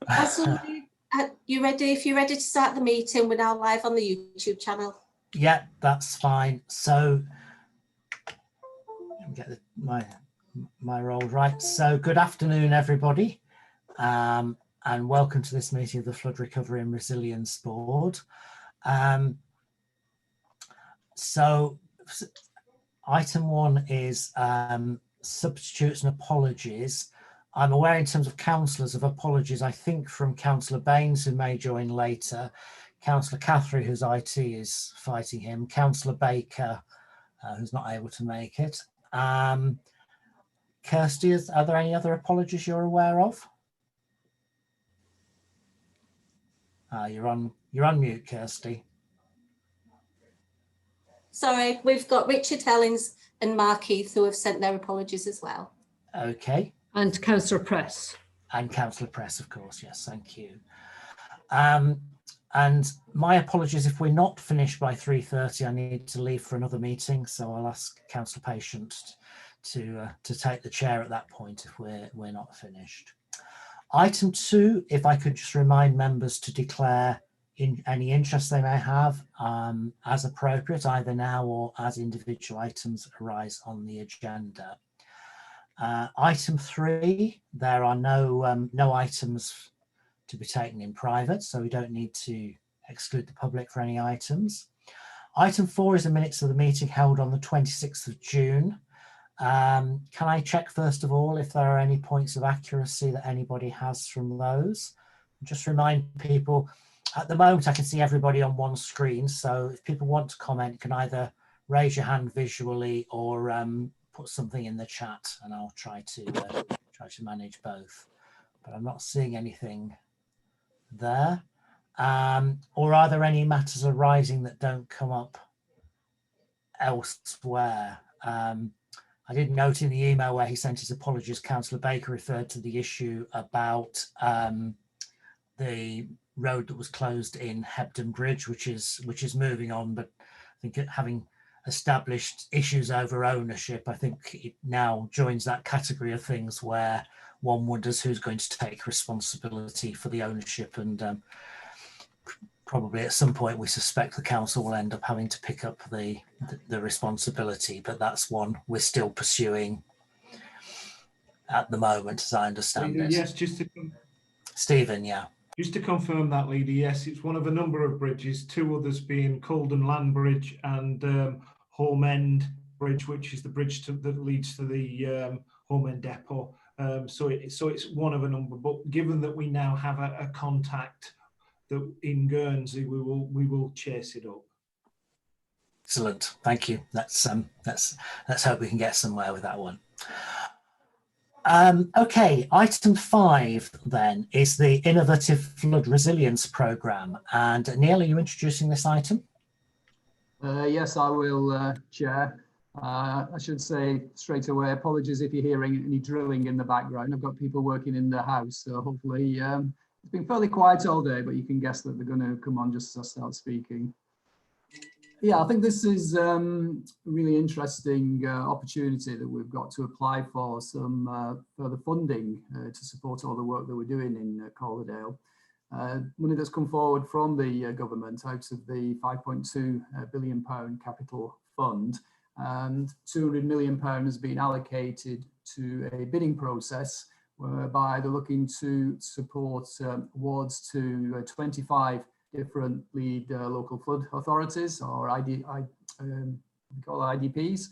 Absolutely. You ready? If you're ready to start the meeting, we're now live on the YouTube channel. Yeah, that's fine. So let me get my role right. So good afternoon, everybody, and welcome to this meeting of the Flood Recovery and Resilience Board. So item one is substitutes and apologies. I'm aware in terms of councillors of apologies, I think from Councillor Baines, who may join later, Councillor Catherine, whose IT is fighting him, Councillor Baker, who's not able to make it. Kirsty, are there any other apologies you're aware of? You're on mute, Kirsty. Sorry, we've got Richard Hellings and Mark Heath who have sent their apologies as well. Okay. And Councillor Press. And Councillor Press, of course, yes, thank you. And my apologies if we're not finished by 3:30, I need to leave for another meeting, so I'll ask Councillor Patient to take the chair at that point if we're not finished. Item 2, if I could just remind members to declare any interest they may have as appropriate, either now or as individual items arise on the agenda. Item 3, there are no items to be taken in private, so we don't need to exclude the public for any items. Item 4 is the minutes of the meeting held on the 26th of June. Can I check first of all if there are any points of accuracy that anybody has from those? Just remind people, at the moment I can see everybody on one screen, so if people want to comment, you can either raise your hand visually or put something in the chat, and I'll try to manage both. But I'm not seeing anything there. Or are there any matters arising that don't come up elsewhere? I did note in the email where he sent his apologies, Councillor Baker referred to the issue about the road that was closed in Hebden Bridge, which is moving on, but I think having established issues over ownership, I think it now joins that category of things where one wonders who's going to take responsibility for the ownership, and probably at some point we suspect the council will end up having to pick up the responsibility, but that's one we're still pursuing at the moment, as I understand it. Yes, Stephen, yeah. Just to confirm that, Leader, yes, it's one of a number of bridges, two others being Colden Land Bridge and Home End Bridge, which is the bridge that leads to the Home End Depot. So it's one of a number, but given that we now have a contact that in Guernsey, we will chase it up. Excellent, thank you. Let's hope we can get somewhere with that one. Okay, item 5 then is the Innovative Flood Resilience Programme, and Neil, are you introducing this item? Yes, I will, Chair. I should say straight away, apologies if you're hearing any drilling in the background. I've got people working in the house, so hopefully it's been fairly quiet all day, but you can guess that they're going to come on just as I start speaking. Yeah, I think this is a really interesting opportunity that we've got to apply for some further funding to support all the work that we're doing in Calderdale. Money that's come forward from the government out of the £5.2 billion capital fund, and £200 million has been allocated to a bidding process whereby they're looking to support awards to 25 different lead local flood authorities, or IDPs,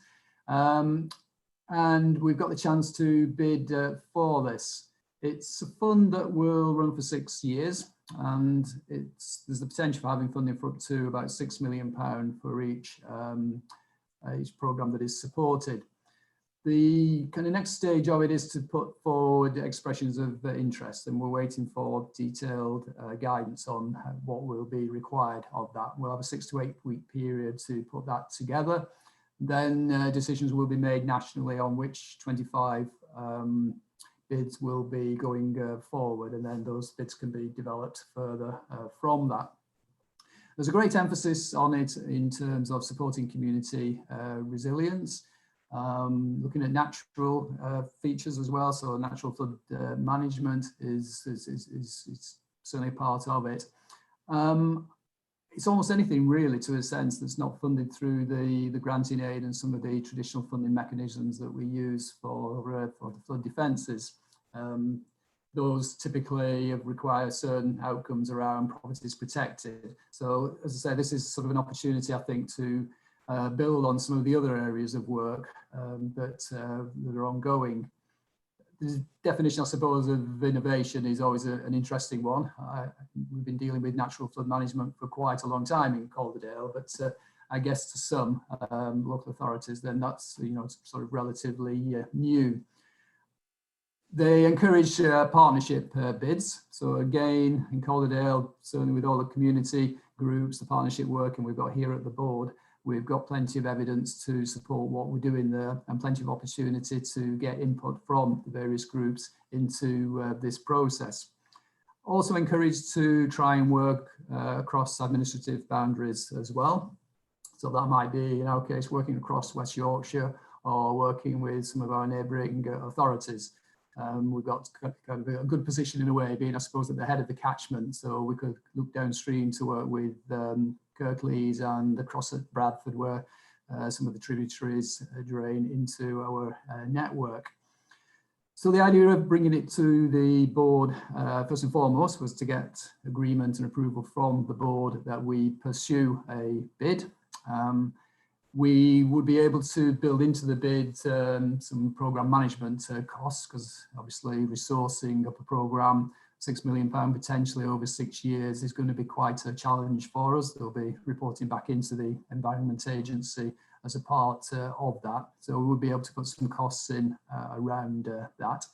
and we've got the chance to bid for this. It's a fund that will run for 6 years, and there's the potential for having funding for up to about £6 million for each programme that is supported. The kind of next stage of it is to put forward expressions of interest, and we're waiting for detailed guidance on what will be required of that. We'll have a 6 to 8 week period to put that together. Then decisions will be made nationally on which 25 bids will be going forward, and then those bids can be developed further from that. There's a great emphasis on it in terms of supporting community resilience. Looking at natural features as well, so natural flood management is certainly part of it. It's almost anything really, to a sense, that's not funded through the granting aid and some of the traditional funding mechanisms that we use for the flood defences. Those typically require certain outcomes around properties protected. So, as I say, this is sort of an opportunity, I think, to build on some of the other areas of work that are ongoing. The definition, I suppose, of innovation is always an interesting one. We've been dealing with natural flood management for quite a long time in Calderdale, but I guess to some local authorities, then that's sort of relatively new. They encourage partnership bids. So again, in Calderdale, certainly with all the community groups, the partnership work, and we've got here at the board, we've got plenty of evidence to support what we're doing there and plenty of opportunity to get input from the various groups into this process. Also encouraged to try and work across administrative boundaries as well. So that might be, in our case, working across West Yorkshire or working with some of our neighbouring authorities. We've got kind of a good position in a way, being, I suppose, at the head of the catchment. So we could look downstream to work with Kirklees and across at Bradford, where some of the tributaries drain into our network. So the idea of bringing it to the board, first and foremost, was to get agreement and approval from the board that we pursue a bid. We would be able to build into the bid some programme management costs, because obviously resourcing up a programme, £6 million potentially over 6 years, is going to be quite a challenge for us. They'll be reporting back into the Environment Agency as a part of that. So we would be able to put some costs in around that.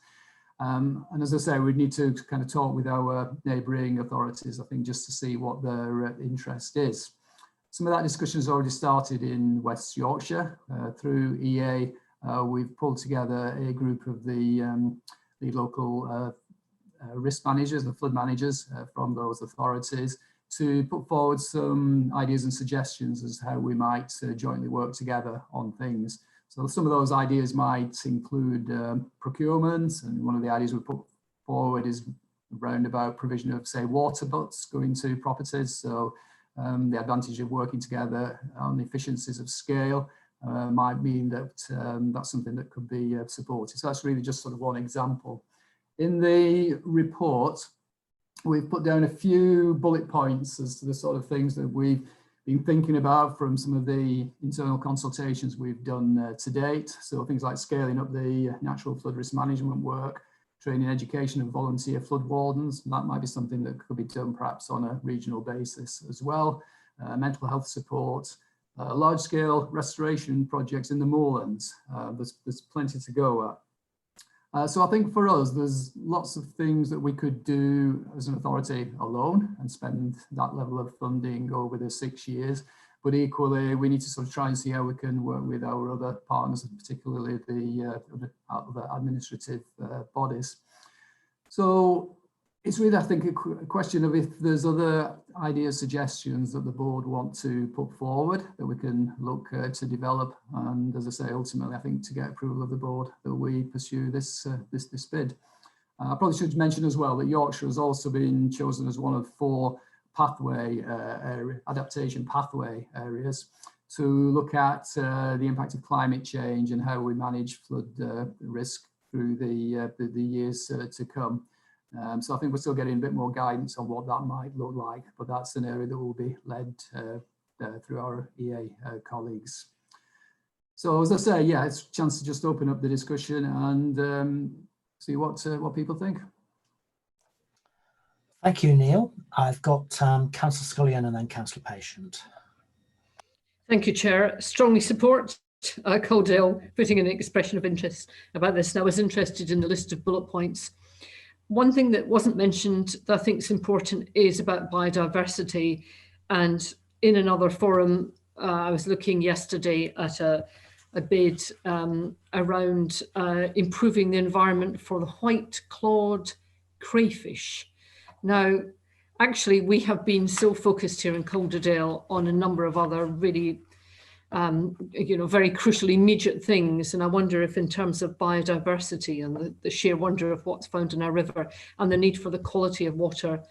And as I say, we'd need to kind of talk with our neighbouring authorities, I think, just to see what their interest is. Some of that discussion has already started in West Yorkshire. Through EA, we've pulled together a group of the local risk managers, the flood managers from those authorities, to put forward some ideas and suggestions as to how we might jointly work together on things. So some of those ideas might include procurement, and one of the ideas we put forward is around about provision of, say, water butts going to properties. So the advantage of working together on the efficiencies of scale might mean that that's something that could be supported. So that's really just sort of one example. In the report, we've put down a few bullet points as to the sort of things that we've been thinking about from some of the internal consultations we've done to date. So things like scaling up the natural flood risk management work, training, education of volunteer flood wardens. That might be something that could be done perhaps on a regional basis as well. Mental health support, large-scale restoration projects in the moorlands. There's plenty to go at. So I think for us, there's lots of things that we could do as an authority alone and spend that level of funding over the 6 years. But equally, we need to sort of try and see how we can work with our other partners, and particularly the other administrative bodies. So it's really, I think, a question of if there's other ideas, suggestions that the board want to put forward that we can look to develop. And as I say, ultimately, I think to get approval of the board that we pursue this bid. I probably should mention as well that Yorkshire has also been chosen as one of 4 adaptation pathway areas to look at the impact of climate change and how we manage flood risk through the years to come. So I think we're still getting a bit more guidance on what that might look like, but that's an area that will be led through our EA colleagues. So as I say, yeah, it's a chance to just open up the discussion and see what people think. Thank you, Neil. I've got Councillor Scullion and then Councillor Patient. Thank you, Chair. Strongly support Calderdale putting in an expression of interest about this. And I was interested in the list of bullet points. One thing that wasn't mentioned that I think is important is about biodiversity. And in another forum, I was looking yesterday at a bid around improving the environment for the white-clawed crayfish. Now, actually, we have been so focused here in Calderdale on a number of other really very crucial immediate things. And I wonder if in terms of biodiversity and the sheer wonder of what's found in our river and the need for the quality of water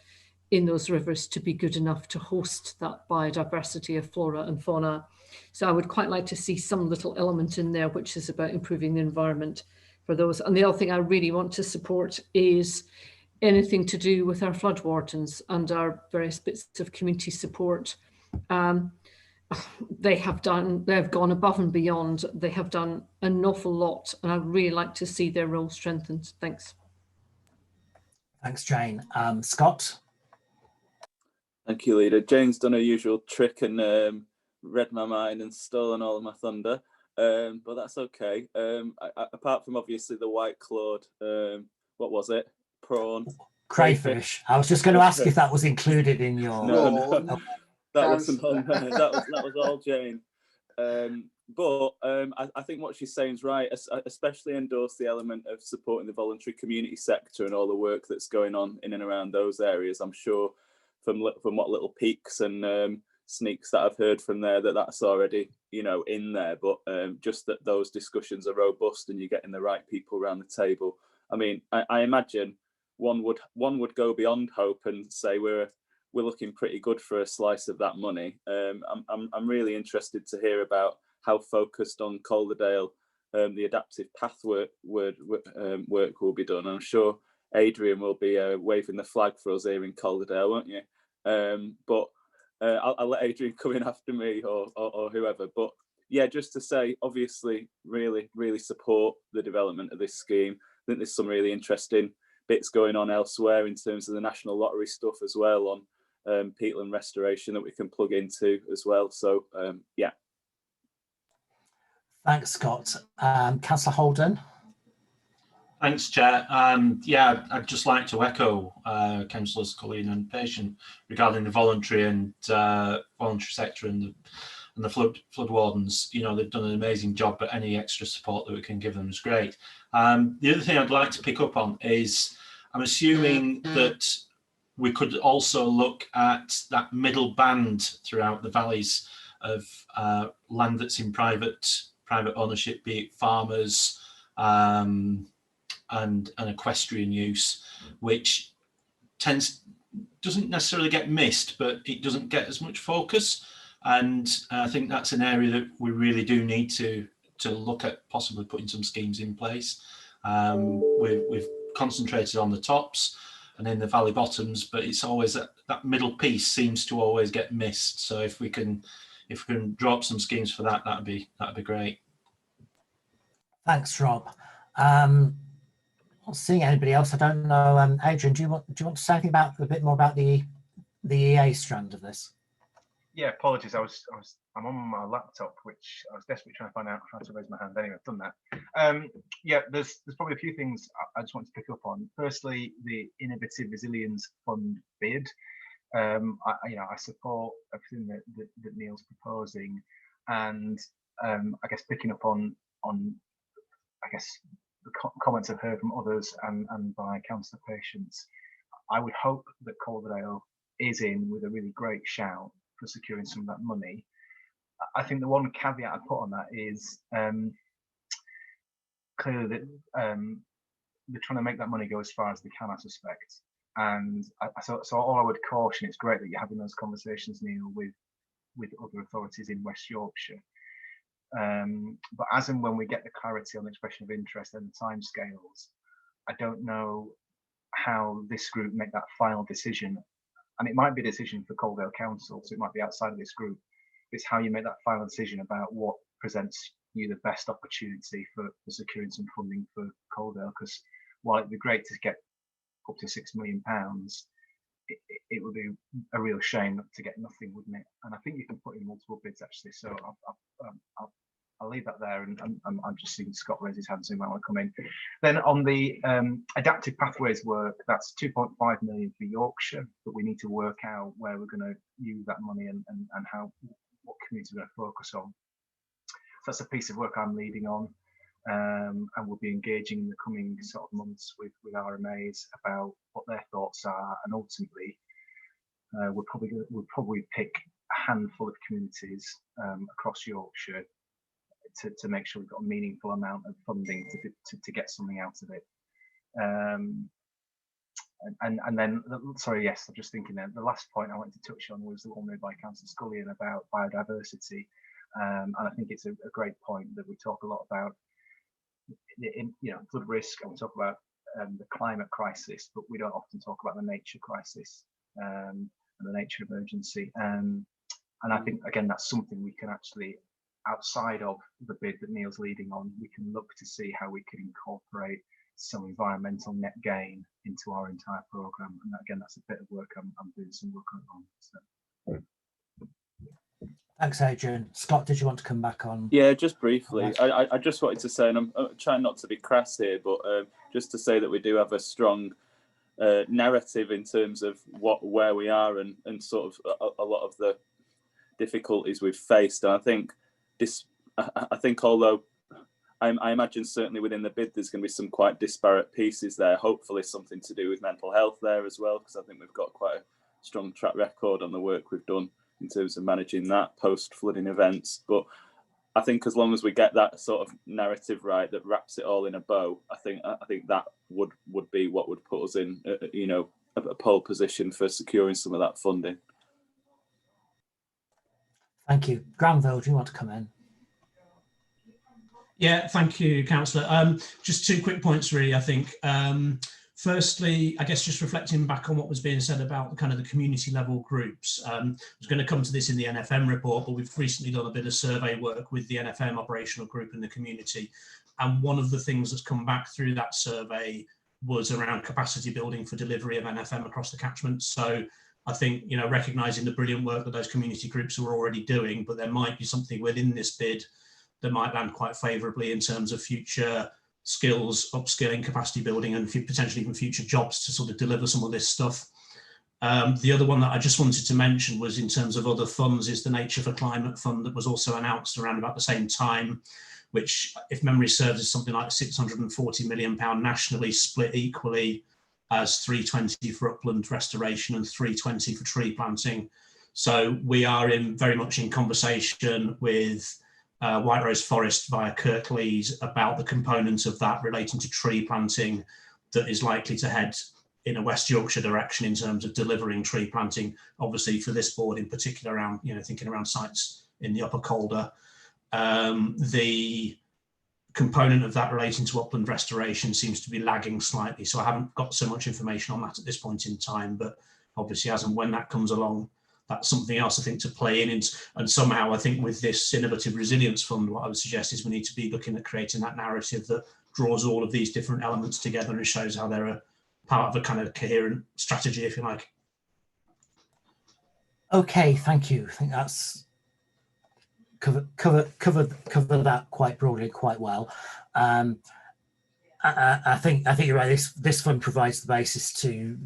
in those rivers to be good enough to host that biodiversity of flora and fauna. So I would quite like to see some little element in there which is about improving the environment for those. And the other thing I really want to support is anything to do with our flood wardens and our various bits of community support. They've gone above and beyond. They have done an awful lot, and I'd really like to see their role strengthened. Thanks. Thanks, Jane. Scott? Thank you, Leader. Jane's done her usual trick and read my mind and stolen all of my thunder, but that's okay. Apart from obviously the white clawed, what was it? Prawn? Crayfish. I was just going to ask if that was included in your... No. That wasn't on there. That was all Jane. But I think what she's saying is right. Especially endorse the element of supporting the voluntary community sector and all the work that's going on in and around those areas. I'm sure from what little peeks and sneaks that I've heard from there that's already in there. But just that those discussions are robust and you're getting the right people around the table. I mean, I imagine one would go beyond hope and say we're looking pretty good for a slice of that money. I'm really interested to hear about how focused on Calderdale the adaptive path work will be done. I'm sure Adrian will be waving the flag for us here in Calderdale, won't you? But I'll let Adrian come in after me or whoever. But yeah, just to say, obviously, really, really support the development of this scheme. I think there's some really interesting bits going on elsewhere in terms of the National Lottery stuff as well on peatland restoration that we can plug into as well. So yeah. Thanks, Scott. Councillor Holden. Thanks, Chair. Yeah, I'd just like to echo Councillors Colleen and Patient regarding the voluntary and voluntary sector and the flood wardens. They've done an amazing job, but any extra support that we can give them is great. The other thing I'd like to pick up on is I'm assuming that we could also look at that middle band throughout the valleys of land that's in private ownership, be it farmers and equestrian use, which doesn't necessarily get missed, but it doesn't get as much focus. And I think that's an area that we really do need to look at possibly putting some schemes in place. We've concentrated on the tops and in the valley bottoms, but it's always that middle piece seems to always get missed. So if we can draw up some schemes for that, that'd be great. Thanks, Rob. Not seeing anybody else. I don't know. Adrian, do you want to say anything a bit more about the EA strand of this? Yeah, apologies. I'm on my laptop, which I was desperately trying to find out how to raise my hand. Anyway, I've done that. Yeah, there's probably a few things I just want to pick up on. Firstly, the Innovative Resilience Fund bid. I support everything that Neil's proposing, and I guess picking up on I guess the comments I've heard from others and by councillor Patience, I would hope that Calderdale is in with a really great shout for securing some of that money. I think the one caveat I'd put on that is clearly that they're trying to make that money go as far as they can, I suspect. And so all I would caution, it's great that you're having those conversations, Neil, with other authorities in West Yorkshire. But as and when we get the clarity on the expression of interest and the timescales, I don't know how this group make that final decision. And it might be a decision for Calderdale Council, so it might be outside of this group. It's how you make that final decision about what presents you the best opportunity for securing some funding for Calderdale. Because while it'd be great to get up to £6 million, it would be a real shame to get nothing, wouldn't it? And I think you can put in multiple bids actually. So I'll leave that there, and I'm just seeing Scott raise his hand, so he might want to come in. Then on the adaptive pathways work, that's 2.5 million for Yorkshire, but we need to work out where we're going to use that money and what communities we're going to focus on. So that's a piece of work I'm leading on, and we'll be engaging in the coming sort of months with RMAs about what their thoughts are, and ultimately we'll probably pick handful of communities across Yorkshire to make sure we've got a meaningful amount of funding to get something out of it. And then, sorry, yes, I'm just thinking then, the last point I wanted to touch on was the one made by Councillor Scullion about biodiversity. And I think it's a great point that we talk a lot about, flood risk, and we talk about the climate crisis, but we don't often talk about the nature crisis and the nature emergency. And I think, again, that's something we can actually, outside of the bid that Neil's leading on, we can look to see how we can incorporate some environmental net gain into our entire programme. And again, that's a bit of work I'm doing some work on. So. Thanks, Adrian. Scott, did you want to come back on? Yeah, just briefly. I just wanted to say, and I'm trying not to be crass here, but just to say that we do have a strong narrative in terms of where we are and sort of a lot of the difficulties we've faced. And I think although I imagine certainly within the bid there's going to be some quite disparate pieces there, hopefully something to do with mental health there as well, because I think we've got quite a strong track record on the work we've done in terms of managing that post-flooding events. But I think as long as we get that sort of narrative right that wraps it all in a bow, I think that would be what would put us in a pole position for securing some of that funding. Thank you. Granville, do you want to come in? Yeah, thank you, Councillor. Just 2 quick points, really, I think. Firstly, I guess just reflecting back on what was being said about the kind of the community level groups. I was going to come to this in the NFM report, but we've recently done a bit of survey work with the NFM operational group in the community. And one of the things that's come back through that survey was around capacity building for delivery of NFM across the catchment. So I think, recognising the brilliant work that those community groups are already doing, but there might be something within this bid that might land quite favourably in terms of future skills, upskilling, capacity building, and potentially even future jobs to sort of deliver some of this stuff. The other one that I just wanted to mention was in terms of other funds is the Nature for Climate Fund that was also announced around about the same time, which, if memory serves, is something like £640 million nationally, split equally as 320 for upland restoration and 320 for tree planting. So we are very much in conversation with White Rose Forest via Kirklees about the components of that relating to tree planting that is likely to head in a West Yorkshire direction in terms of delivering tree planting, obviously for this board in particular around, thinking around sites in the Upper Calder. The component of that relating to upland restoration seems to be lagging slightly, so I haven't got so much information on that at this point in time, but obviously as and when that comes along, that's something else I think to play in. And somehow I think with this Innovative Resilience Fund, what I would suggest is we need to be looking at creating that narrative that draws all of these different elements together and shows how they're a part of a kind of coherent strategy, if you like. Okay, thank you. I think that's covered that quite broadly, quite well. I think you're right. This fund provides the basis to,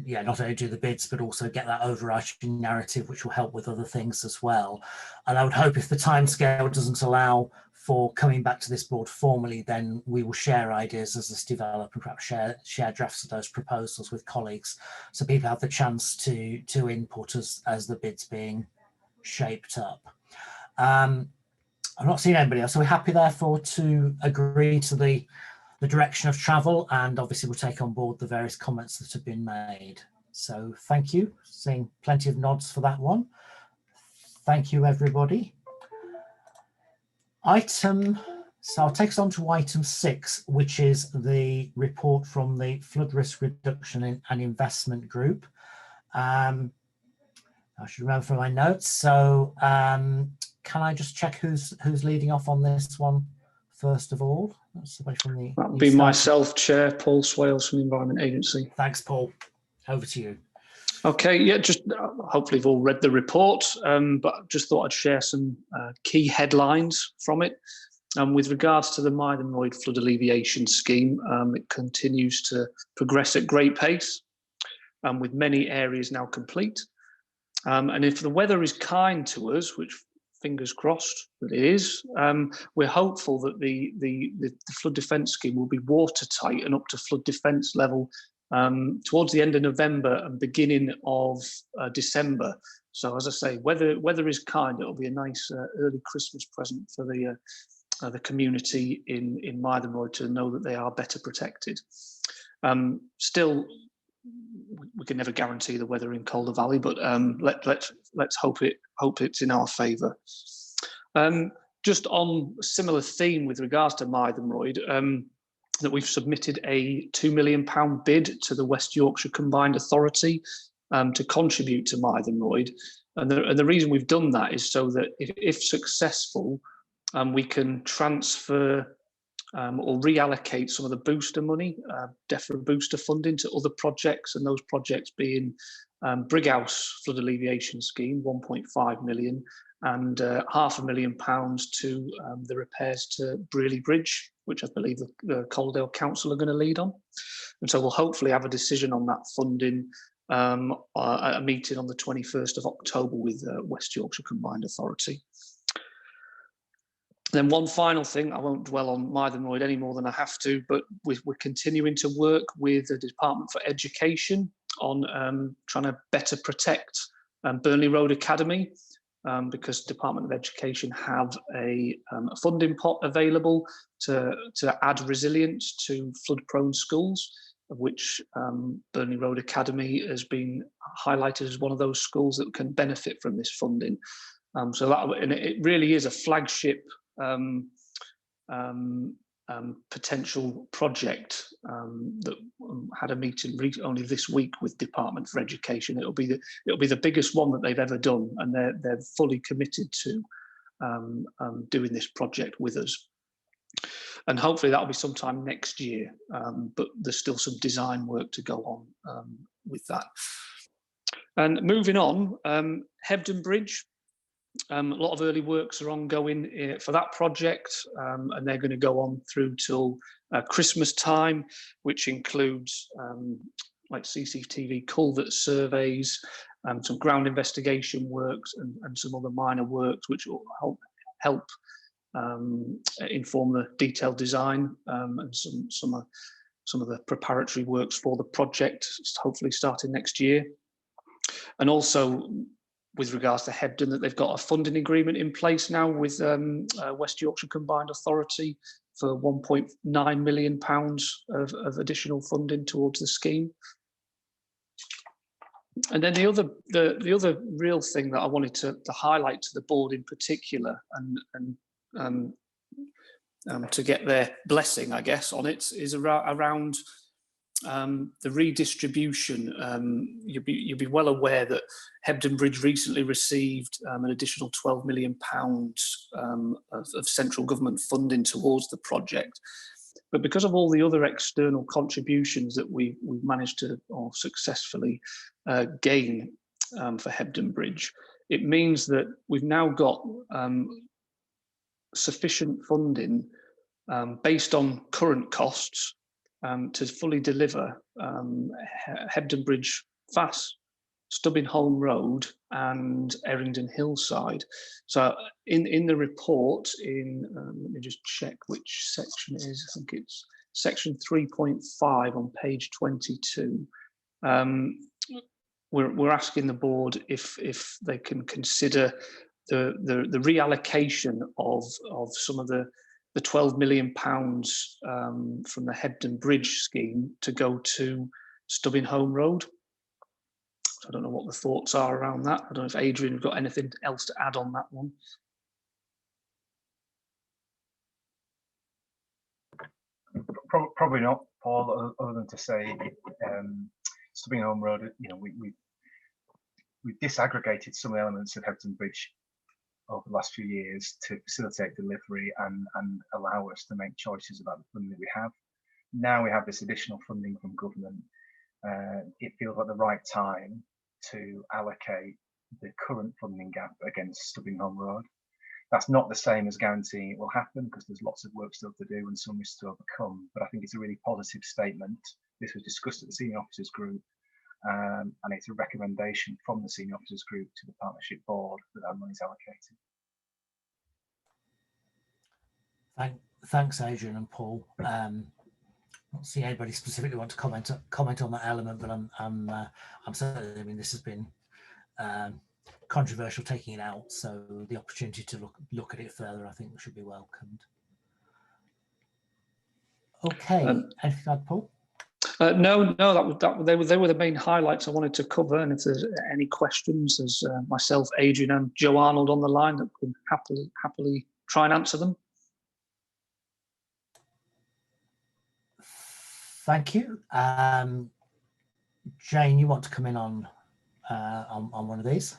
not only do the bids, but also get that overarching narrative, which will help with other things as well. And I would hope if the timescale doesn't allow for coming back to this board formally, then we will share ideas as this develops and perhaps share drafts of those proposals with colleagues, so people have the chance to input as the bids being shaped up. I've not seen anybody else, so we're happy therefore to agree to the direction of travel, and obviously we'll take on board the various comments that have been made. So thank you, seeing plenty of nods for that one. Thank you, everybody. So I'll take us on to item 6, which is the report from the Flood Risk Reduction and Investment Group. I should remember from my notes. So can I just check who's leading off on this one first of all? Somebody from the that would be myself, Chair, Paul Swales from the Environment Agency. Thanks, Paul. Over to you. Okay, yeah, just hopefully you've all read the report, but just thought I'd share some key headlines from it. With regards to the Mytholmroyd Flood Alleviation Scheme, it continues to progress at great pace, with many areas now complete. And if the weather is kind to us, which fingers crossed that it is, we're hopeful that the flood defence scheme will be watertight and up to flood defence level towards the end of November and beginning of December. So as I say, weather is kind. It'll be a nice early Christmas present for the community in Mythenroyd to know that they are better protected. Still, we can never guarantee the weather in Calder Valley, but let's hope it's in our favour. Just on a similar theme with regards to Mythenroyd, that we've submitted a £2 million bid to the West Yorkshire Combined Authority to contribute to Mythenroyd. And the reason we've done that is so that if successful, we can transfer or reallocate some of the booster money, DEFRA booster funding, to other projects, and those projects being Brighouse Flood Alleviation Scheme, 1.5 million, and £500,000 to the repairs to Brearley Bridge, which I believe the Calderdale Council are going to lead on. And so we'll hopefully have a decision on that funding at a meeting on the 21st of October with West Yorkshire Combined Authority. Then one final thing, I won't dwell on Mythenroyd any more than I have to, but we're continuing to work with the Department for Education on trying to better protect Burnley Road Academy, because Department of Education have a funding pot available to add resilience to flood-prone schools, of which Burnley Road Academy has been highlighted as one of those schools that can benefit from this funding. So that, and it really is a flagship potential project that had a meeting only this week with Department for Education. It'll be the biggest one that they've ever done, and they're fully committed to doing this project with us. And hopefully that'll be sometime next year, but there's still some design work to go on with that. And moving on, Hebden Bridge. A lot of early works are ongoing for that project, and they're going to go on through till Christmas time, which includes like CCTV culvert surveys, some ground investigation works, and some other minor works which will help inform the detailed design, and some of the preparatory works for the project, hopefully starting next year. And also, with regards to Hebden, that they've got a funding agreement in place now with West Yorkshire Combined Authority for £1.9 million of additional funding towards the scheme. And then the other real thing that I wanted to highlight to the board in particular, and to get their blessing, I guess, on it, is around the redistribution. You'll be well aware that Hebden Bridge recently received an additional £12 million of central government funding towards the project. But because of all the other external contributions that we've managed to successfully gain for Hebden Bridge, it means that we've now got sufficient funding based on current costs to fully deliver Hebden Bridge Fass, Stubbingholme Road and Errington Hillside. So in the report, let me just check which section it is. I think it's section 3.5 on page 22. We're asking the board if they can consider the reallocation of some of the £12 million from the Hebden Bridge scheme to go to Stubbingholme Road. So I don't know what the thoughts are around that. I don't know if Adrian has got anything else to add on that one. Probably not, Paul, other than to say Stubbingholme Road, you know, we disaggregated some elements of Hebden Bridge over the last few years to facilitate delivery and allow us to make choices about the funding that we have. Now we have this additional funding from government. It feels like the right time to allocate the current funding gap against Stubbingholme Road. That's not the same as guaranteeing it will happen, because there's lots of work still to do and some risks to overcome. But I think it's a really positive statement. This was discussed at the Senior Officers Group, and it's a recommendation from the Senior Officers Group to the Partnership Board that that money is allocated. Thanks, Adrian and Paul. I don't see anybody specifically want to comment on that element, but I'm certainly. I mean, this has been controversial taking it out. So the opportunity to look at it further, I think, should be welcomed. Okay, anything to add, Paul? No, they were the main highlights I wanted to cover. And if there's any questions, there's myself, Adrian, and Joe Arnold on the line that could happily try and answer them. Thank you. Jane, you want to come in on one of these?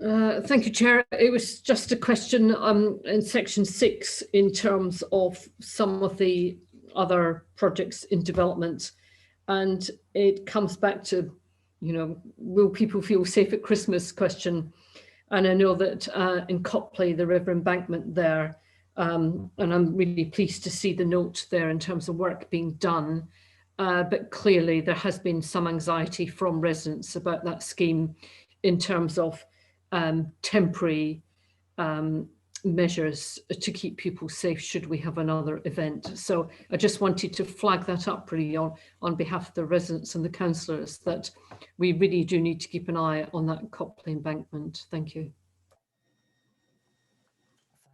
Thank you, Chair. It was just a question in section 6 in terms of some of the other projects in development, and it comes back to, you know, will people feel safe at Christmas question. And I know that in Copley, the river embankment there, and I'm really pleased to see the note there in terms of work being done. But clearly there has been some anxiety from residents about that scheme in terms of temporary measures to keep people safe should we have another event. So I just wanted to flag that up really on behalf of the residents and the councillors, that we really do need to keep an eye on that Copley embankment. Thank you.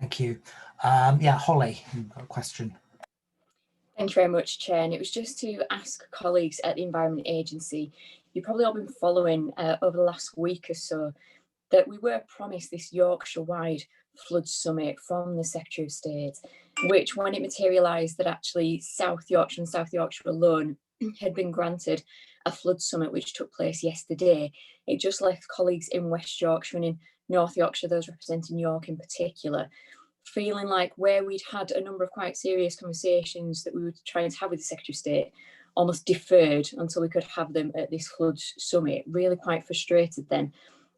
Thank you. Yeah, Holly, you've got a question. Thank you very much, Chair. And it was just to ask colleagues at the Environment Agency, you've probably all been following over the last week or so, that we were promised this Yorkshire-wide flood summit from the Secretary of State, which when it materialised that actually South Yorkshire and South Yorkshire alone had been granted a flood summit, which took place yesterday, it just left colleagues in West Yorkshire and in North Yorkshire, those representing York in particular, feeling like where we'd had a number of quite serious conversations that we were trying to have with the Secretary of State almost deferred until we could have them at this flood summit. Really quite frustrated then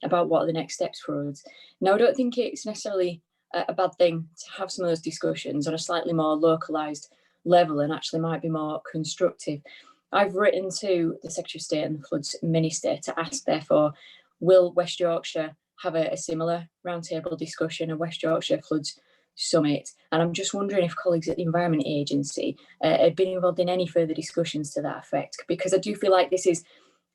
about what are the next steps for us. Now, I don't think it's necessarily a bad thing to have some of those discussions on a slightly more localised level, and actually might be more constructive. I've written to the Secretary of State and the Floods Minister to ask, therefore, will West Yorkshire have a similar roundtable discussion, a West Yorkshire Floods Summit? And I'm just wondering if colleagues at the Environment Agency had been involved in any further discussions to that effect, because I do feel like this is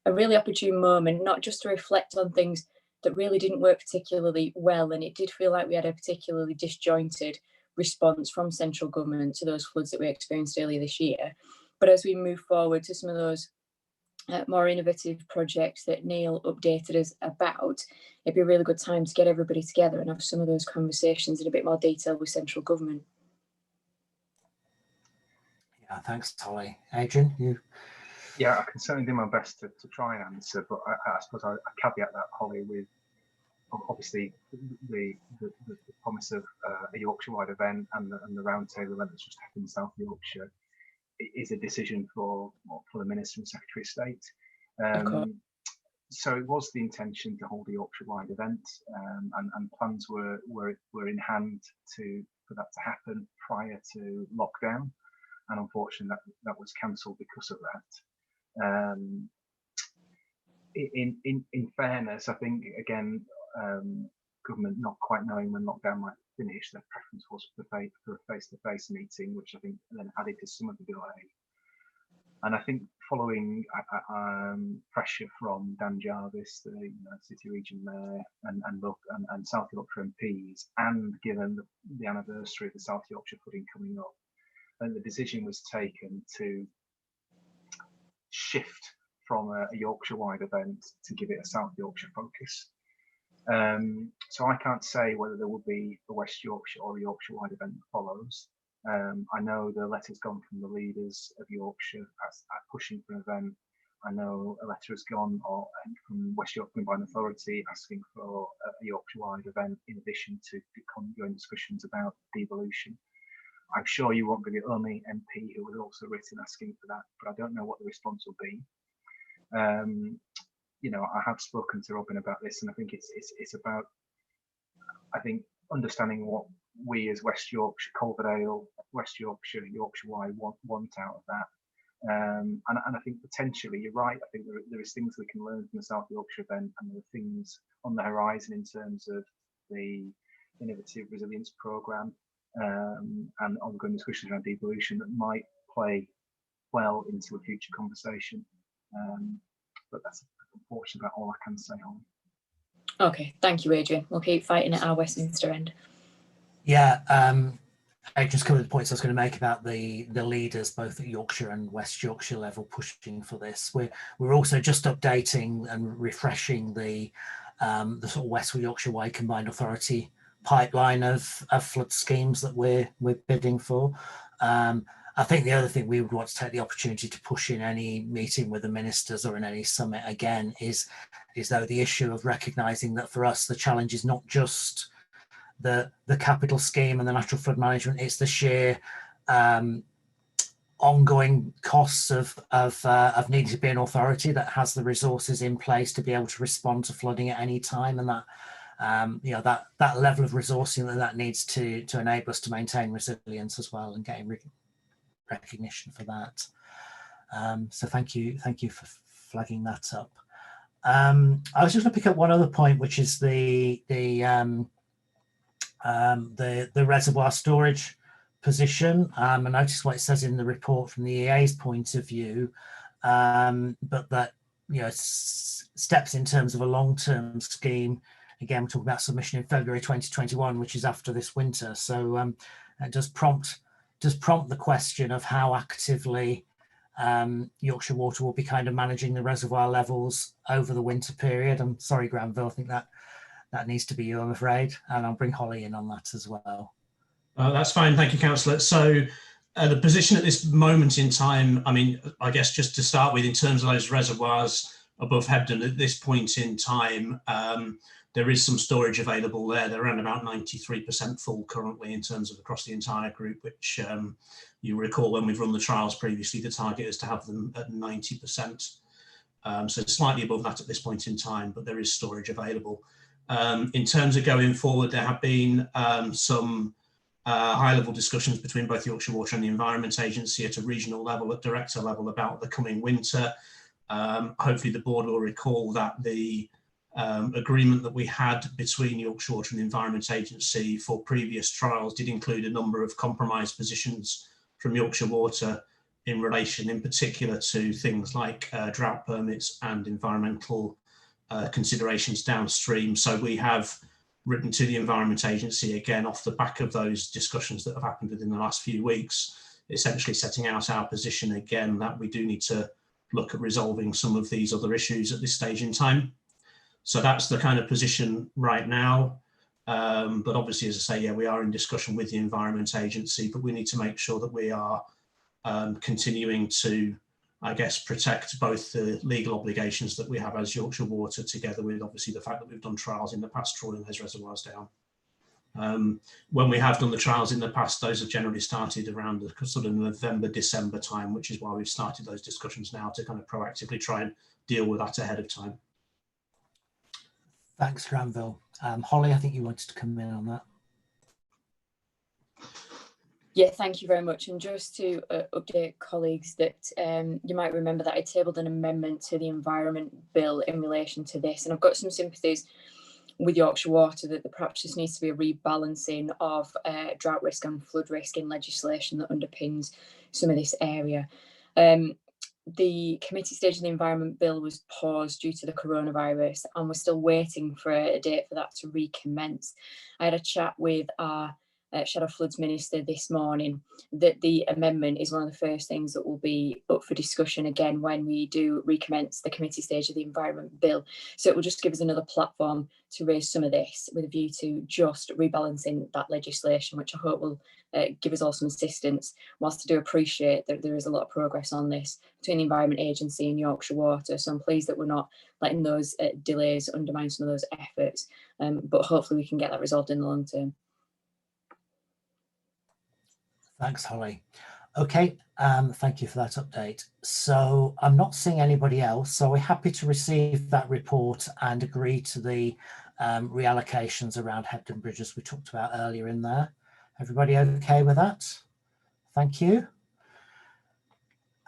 a really opportune moment, not just to reflect on things that really didn't work particularly well, and it did feel like we had a particularly disjointed response from central government to those floods that we experienced earlier this year. But as we move forward to some of those more innovative projects that Neil updated us about, it'd be a really good time to get everybody together and have some of those conversations in a bit more detail with central government. Yeah, thanks, Holly. Adrian, you? Yeah, I can certainly do my best to try and answer, but I suppose I caveat that, Holly, with obviously the promise of a Yorkshire-wide event and the roundtable event that's just happened in South Yorkshire is a decision for the Minister and Secretary of State. So it was the intention to hold a Yorkshire-wide event, and plans were in hand for that to happen prior to lockdown, and unfortunately that was cancelled because of that. In fairness, I think again, government not quite knowing when lockdown might finish, their preference was for a face-to-face meeting, which I think then added to some of the delay. And I think following pressure from Dan Jarvis, the City Region Mayor, and South Yorkshire MPs, and given the anniversary of the South Yorkshire flooding coming up, then the decision was taken to shift from a Yorkshire-wide event to give it a South Yorkshire focus. So I can't say whether there will be a West Yorkshire or a Yorkshire-wide event that follows. I know the letter's gone from the leaders of Yorkshire pushing for an event. I know a letter has gone from West Yorkshire Combined Authority asking for a Yorkshire-wide event in addition to ongoing discussions about devolution. I'm sure you won't be the only MP who has also written asking for that, but I don't know what the response will be. I have spoken to Robin about this, and I think it's about, I think, understanding what we as West Yorkshire, Calderdale, West Yorkshire, Yorkshire-wide want out of that. And I think potentially you're right. I think there is things we can learn from the South Yorkshire event, and there are things on the horizon in terms of the innovative resilience programme and ongoing discussions around devolution that might play well into a future conversation. But that's unfortunately about all I can say on. Okay, thank you, Adrian. We'll keep fighting at our Westminster end. Yeah, I just covered the points I was going to make about the leaders, both at Yorkshire and West Yorkshire level, pushing for this. We're also just updating and refreshing the sort of West Yorkshire Way Combined Authority pipeline of flood schemes that we're bidding for. I think the other thing we would want to take the opportunity to push in any meeting with the ministers or in any summit again is though the issue of recognising that for us the challenge is not just the capital scheme and the natural flood management, it's the sheer ongoing costs of needing to be an authority that has the resources in place to be able to respond to flooding at any time, and that that level of resourcing that needs to enable us to maintain resilience as well, and getting recognition for that. So thank you for flagging that up. I was just going to pick up one other point, which is the reservoir storage position. I noticed what it says in the report from the EA's point of view, but that steps in terms of a long-term scheme. Again, we're talking about submission in February 2021, which is after this winter. So it does prompt the question of how actively Yorkshire Water will be kind of managing the reservoir levels over the winter period. I'm sorry, Granville, I think that needs to be you, I'm afraid, and I'll bring Holly in on that as well. That's fine, thank you, Councillor. So the position at this moment in time, I mean, I guess just to start with, in terms of those reservoirs above Hebden at this point in time, there is some storage available there. They're around about 93% full currently in terms of across the entire group, which you recall when we've run the trials previously, the target is to have them at 90%. So it's slightly above that at this point in time, but there is storage available. In terms of going forward, there have been some high-level discussions between both Yorkshire Water and the Environment Agency at a regional level, at director level, about the coming winter. Hopefully the board will recall that the agreement that we had between Yorkshire Water and the Environment Agency for previous trials did include a number of compromise positions from Yorkshire Water in relation in particular to things like drought permits and environmental considerations downstream. So we have written to the Environment Agency again off the back of those discussions that have happened within the last few weeks, essentially setting out our position again that we do need to look at resolving some of these other issues at this stage in time. So that's the kind of position right now. But obviously, as I say, yeah, we are in discussion with the Environment Agency, but we need to make sure that we are continuing to, I guess, protect both the legal obligations that we have as Yorkshire Water, together with obviously the fact that we've done trials in the past trawling those reservoirs down. When we have done the trials in the past, those have generally started around the sort of November, December time, which is why we've started those discussions now to kind of proactively try and deal with that ahead of time. Thanks, Granville. Holly, I think you wanted to come in on that. Yeah, thank you very much. And just to update colleagues that you might remember that I tabled an amendment to the Environment Bill in relation to this. And I've got some sympathies with Yorkshire Water that there perhaps just needs to be a rebalancing of drought risk and flood risk in legislation that underpins some of this area. The committee stage of the Environment Bill was paused due to the coronavirus, and we're still waiting for a date for that to recommence. I had a chat with our Shadow Floods Minister this morning that the amendment is one of the first things that will be up for discussion again when we do recommence the committee stage of the Environment Bill. So it will just give us another platform to raise some of this with a view to just rebalancing that legislation, which I hope will give us all some assistance, whilst I do appreciate that there is a lot of progress on this between the Environment Agency and Yorkshire Water. So I'm pleased that we're not letting those delays undermine some of those efforts, but hopefully we can get that resolved in the long term. Thanks, Holly. Okay, thank you for that update. So I'm not seeing anybody else, so we're happy to receive that report and agree to the reallocations around Hebden Bridge as we talked about earlier in there. Everybody okay with that? Thank you.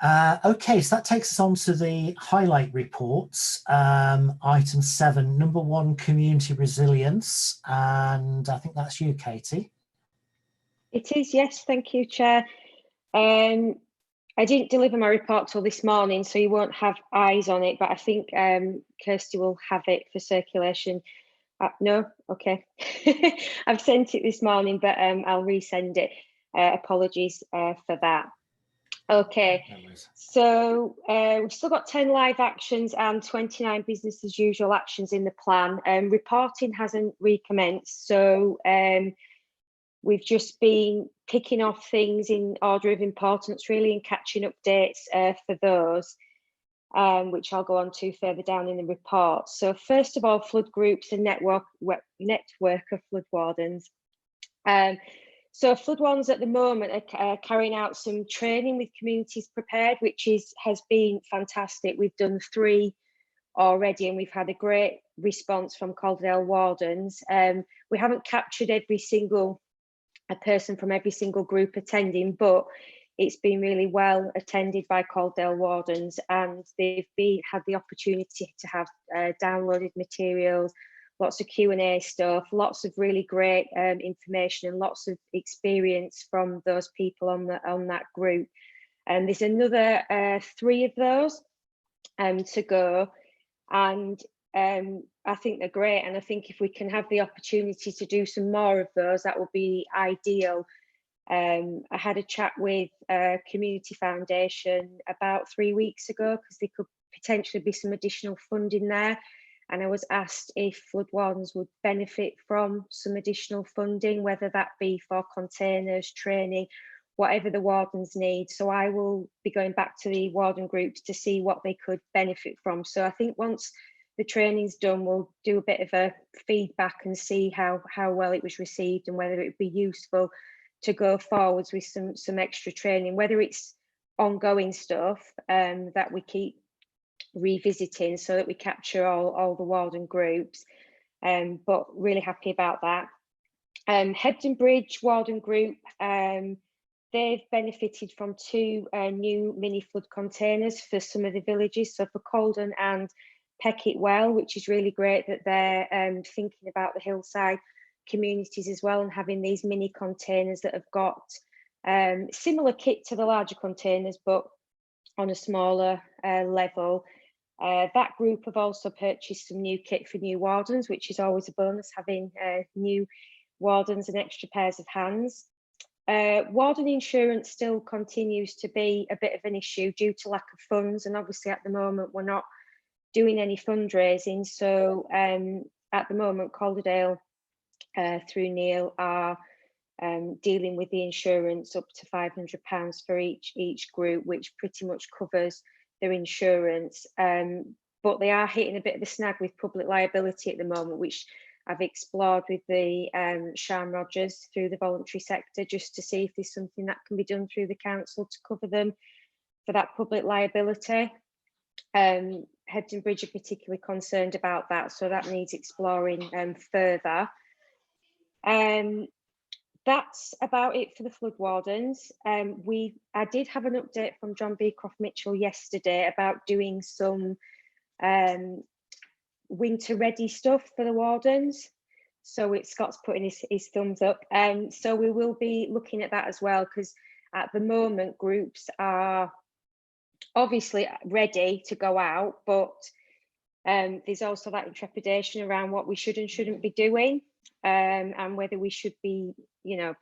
Okay, so that takes us on to the highlight reports. Item 7, number 1, community resilience, and I think that's you, Katie. It is, yes, thank you, Chair. I didn't deliver my report till this morning, so you won't have eyes on it, but I think Kirsty will have it for circulation No, okay. I've sent it this morning, but I'll resend it. Apologies for that. Okay, so we've still got 10 live actions and 29 business as usual actions in the plan. Reporting hasn't recommenced, so we've just been picking off things in order of importance, really, and catching updates for those, which I'll go on to further down in the report. So first of all, flood groups and network of flood wardens. So flood wardens at the moment are carrying out some training with communities prepared, which has been fantastic. We've done 3 already, and we've had a great response from Calderdale wardens. We haven't captured every single person from every single group attending, but it's been really well attended by Calderdale wardens, and they've had the opportunity to have downloaded materials, lots of Q&A stuff, lots of really great information, and lots of experience from those people on that group. And there's another 3 of those to go, and I think they're great. And I think if we can have the opportunity to do some more of those, that would be ideal. I had a chat with Community Foundation about 3 weeks ago, because there could potentially be some additional funding there. And I was asked if flood wardens would benefit from some additional funding, whether that be for containers, training, whatever the wardens need. So I will be going back to the warden groups to see what they could benefit from. So I think once the training's done, we'll do a bit of a feedback and see how well it was received, and whether it would be useful to go forwards with some extra training, whether it's ongoing stuff that we keep revisiting so that we capture all the warden groups, but really happy about that. Hebden Bridge warden group, they've benefited from 2 new mini flood containers for some of the villages, so for Colden and Peckett Well, which is really great that they're thinking about the hillside communities as well, and having these mini containers that have got similar kit to the larger containers, but on a smaller level. That group have also purchased some new kit for new wardens, which is always a bonus, having new wardens and extra pairs of hands. Warden insurance still continues to be a bit of an issue due to lack of funds, and obviously at the moment we're not doing any fundraising. So at the moment, Calderdale through Neil are dealing with the insurance up to £500 for each group, which pretty much covers their insurance. But they are hitting a bit of a snag with public liability at the moment, which I've explored with the Sian Rogers through the voluntary sector, just to see if there's something that can be done through the council to cover them for that public liability. Hebden Bridge are particularly concerned about that, so that needs exploring further. That's about it for the flood wardens. I did have an update from John Beecroft Mitchell yesterday about doing some winter ready stuff for the wardens. So Scott's putting his thumbs up. So we will be looking at that as well, because at the moment groups are obviously ready to go out, but there's also that trepidation around what we should and shouldn't be doing, and whether we should be,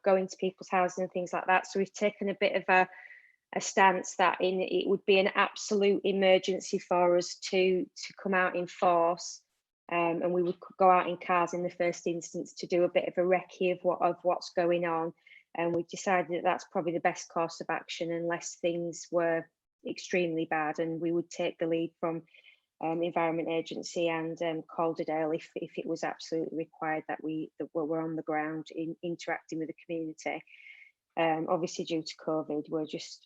going to people's houses and things like that. So we've taken a bit of a stance that it would be an absolute emergency for us to come out in force, and we would go out in cars in the first instance to do a bit of a recce of what's going on. And we decided that that's probably the best course of action unless things were extremely bad, and we would take the lead from Environment Agency and Calderdale if it was absolutely required that we're on the ground interacting with the community. Obviously due to COVID, we're just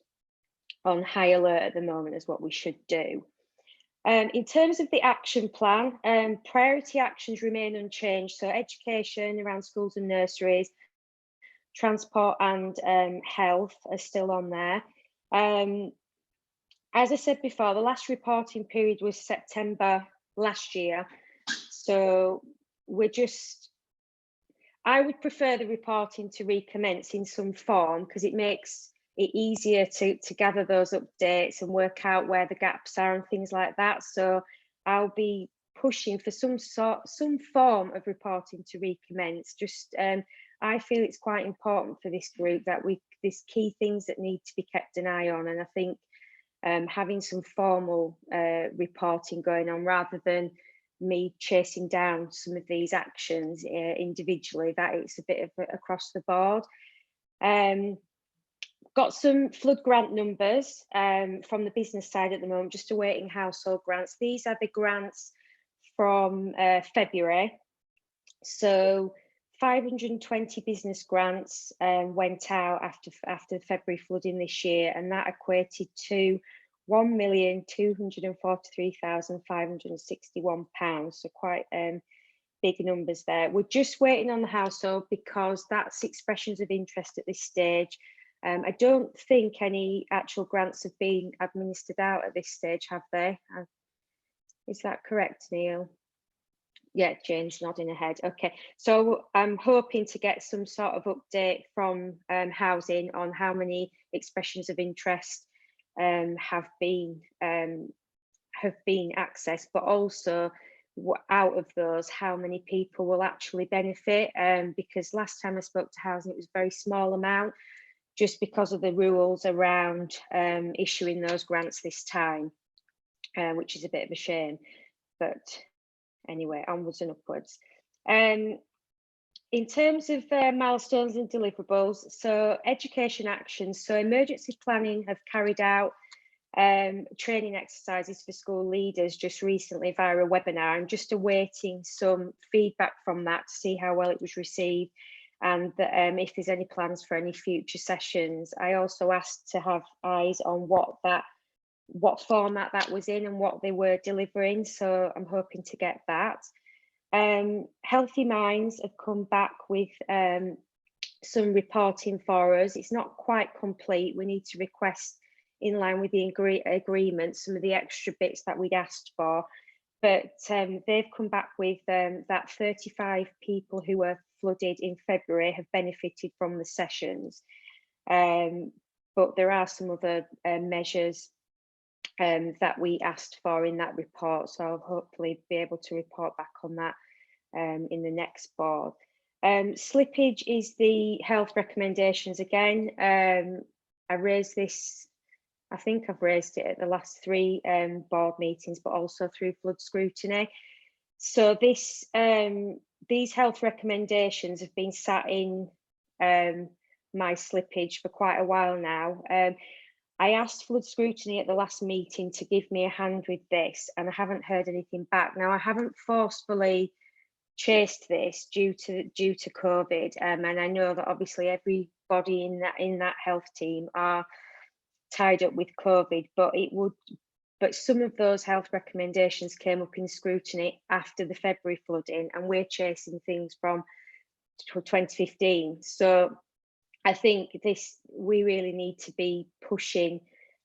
on high alert at the moment as what we should do. In terms of the action plan, priority actions remain unchanged. So education around schools and nurseries, transport and health are still on there. As I said before, the last reporting period was September last year. So I would prefer the reporting to recommence in some form, because it makes it easier to gather those updates and work out where the gaps are and things like that. So I'll be pushing for some form of reporting to recommence. Just I feel it's quite important for this group that there's key things that need to be kept an eye on, and I think having some formal reporting going on rather than me chasing down some of these actions individually, that it's a bit of across the board. Got some flood grant numbers from the business side at the moment, just awaiting household grants. These are the grants from February. So 520 business grants went out after February flooding this year, and that equated to £1,243,561. So quite big numbers there. We're just waiting on the household because that's expressions of interest at this stage. I don't think any actual grants have been administered out at this stage, have they? Is that correct, Neil? Yeah, Jane's nodding her head. Okay, so I'm hoping to get some sort of update from housing on how many expressions of interest have been accessed, but also out of those, how many people will actually benefit. Because last time I spoke to housing, it was a very small amount, just because of the rules around issuing those grants this time, which is a bit of a shame. But anyway, onwards and upwards. In terms of milestones and deliverables, so education actions, so emergency planning have carried out training exercises for school leaders just recently via a webinar. I'm just awaiting some feedback from that to see how well it was received, and if there's any plans for any future sessions. I also asked to have eyes on what format that was in and what they were delivering, so I'm hoping to get that. Healthy Minds have come back with some reporting for us. It's not quite complete. We need to request, in line with the agreement, some of the extra bits that we'd asked for, but they've come back with that 35 people who were flooded in February have benefited from the sessions, but there are some other measures that we asked for in that report, so I'll hopefully be able to report back on that in the next board. Slippage is the health recommendations again. I raised this, I think I've raised it at the last 3 board meetings, but also through flood scrutiny. So this these health recommendations have been sat in my slippage for quite a while now. I asked flood scrutiny at the last meeting to give me a hand with this, and I haven't heard anything back. Now, I haven't forcefully chased this due to COVID, and I know that obviously everybody in that health team are tied up with COVID, but some of those health recommendations came up in scrutiny after the February flooding, and we're chasing things from 2015. So I think we really need to be pushing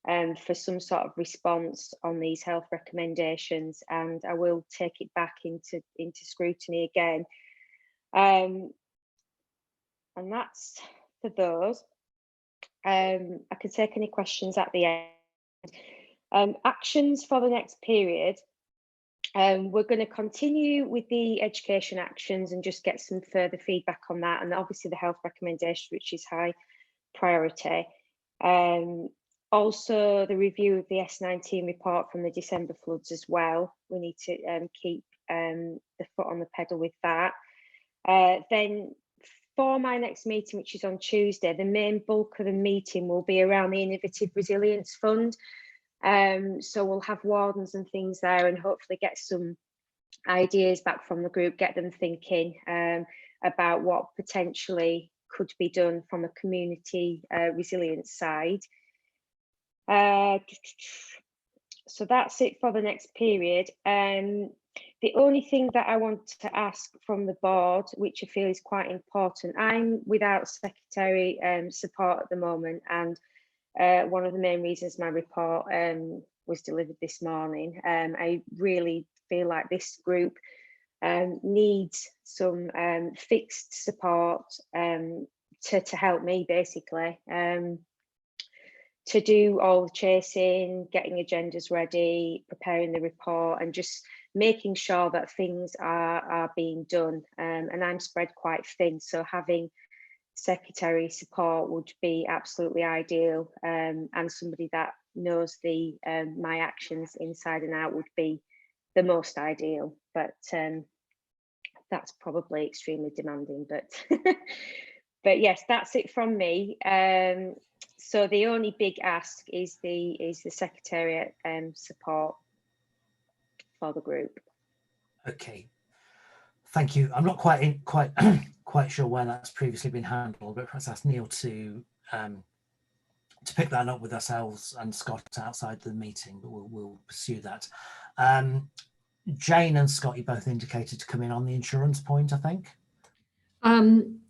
for some sort of response on these health recommendations, and I will take it back into scrutiny again. And that's for those. I can take any questions at the end. Actions for the next period. We're going to continue with the education actions and just get some further feedback on that, and obviously the health recommendation, which is high priority. Also the review of the S19 report from the December floods as well. We need to keep the foot on the pedal with that. Then for my next meeting, which is on Tuesday, the main bulk of the meeting will be around the Innovative Resilience Fund. So we'll have wardens and things there, and hopefully get some ideas back from the group, get them thinking about what potentially could be done from a community resilience side. So that's it for the next period. The only thing that I want to ask from the board, which I feel is quite important, I'm without secretary support at the moment, and one of the main reasons my report was delivered this morning. I really feel like this group needs some fixed support to help me, basically, to do all the chasing, getting agendas ready, preparing the report, and just making sure that things are being done. And I'm spread quite thin, so having secretary support would be absolutely ideal, and somebody that knows the my actions inside and out would be the most ideal, but that's probably extremely demanding, but but yes, that's it from me. So the only big ask is the secretariat support for the group. Okay, thank you. I'm not quite quite sure where that's previously been handled, but perhaps ask Neil to pick that up with ourselves and Scott outside the meeting, but we'll pursue that. Jane and Scott, you both indicated to come in on the insurance point, I think. I'm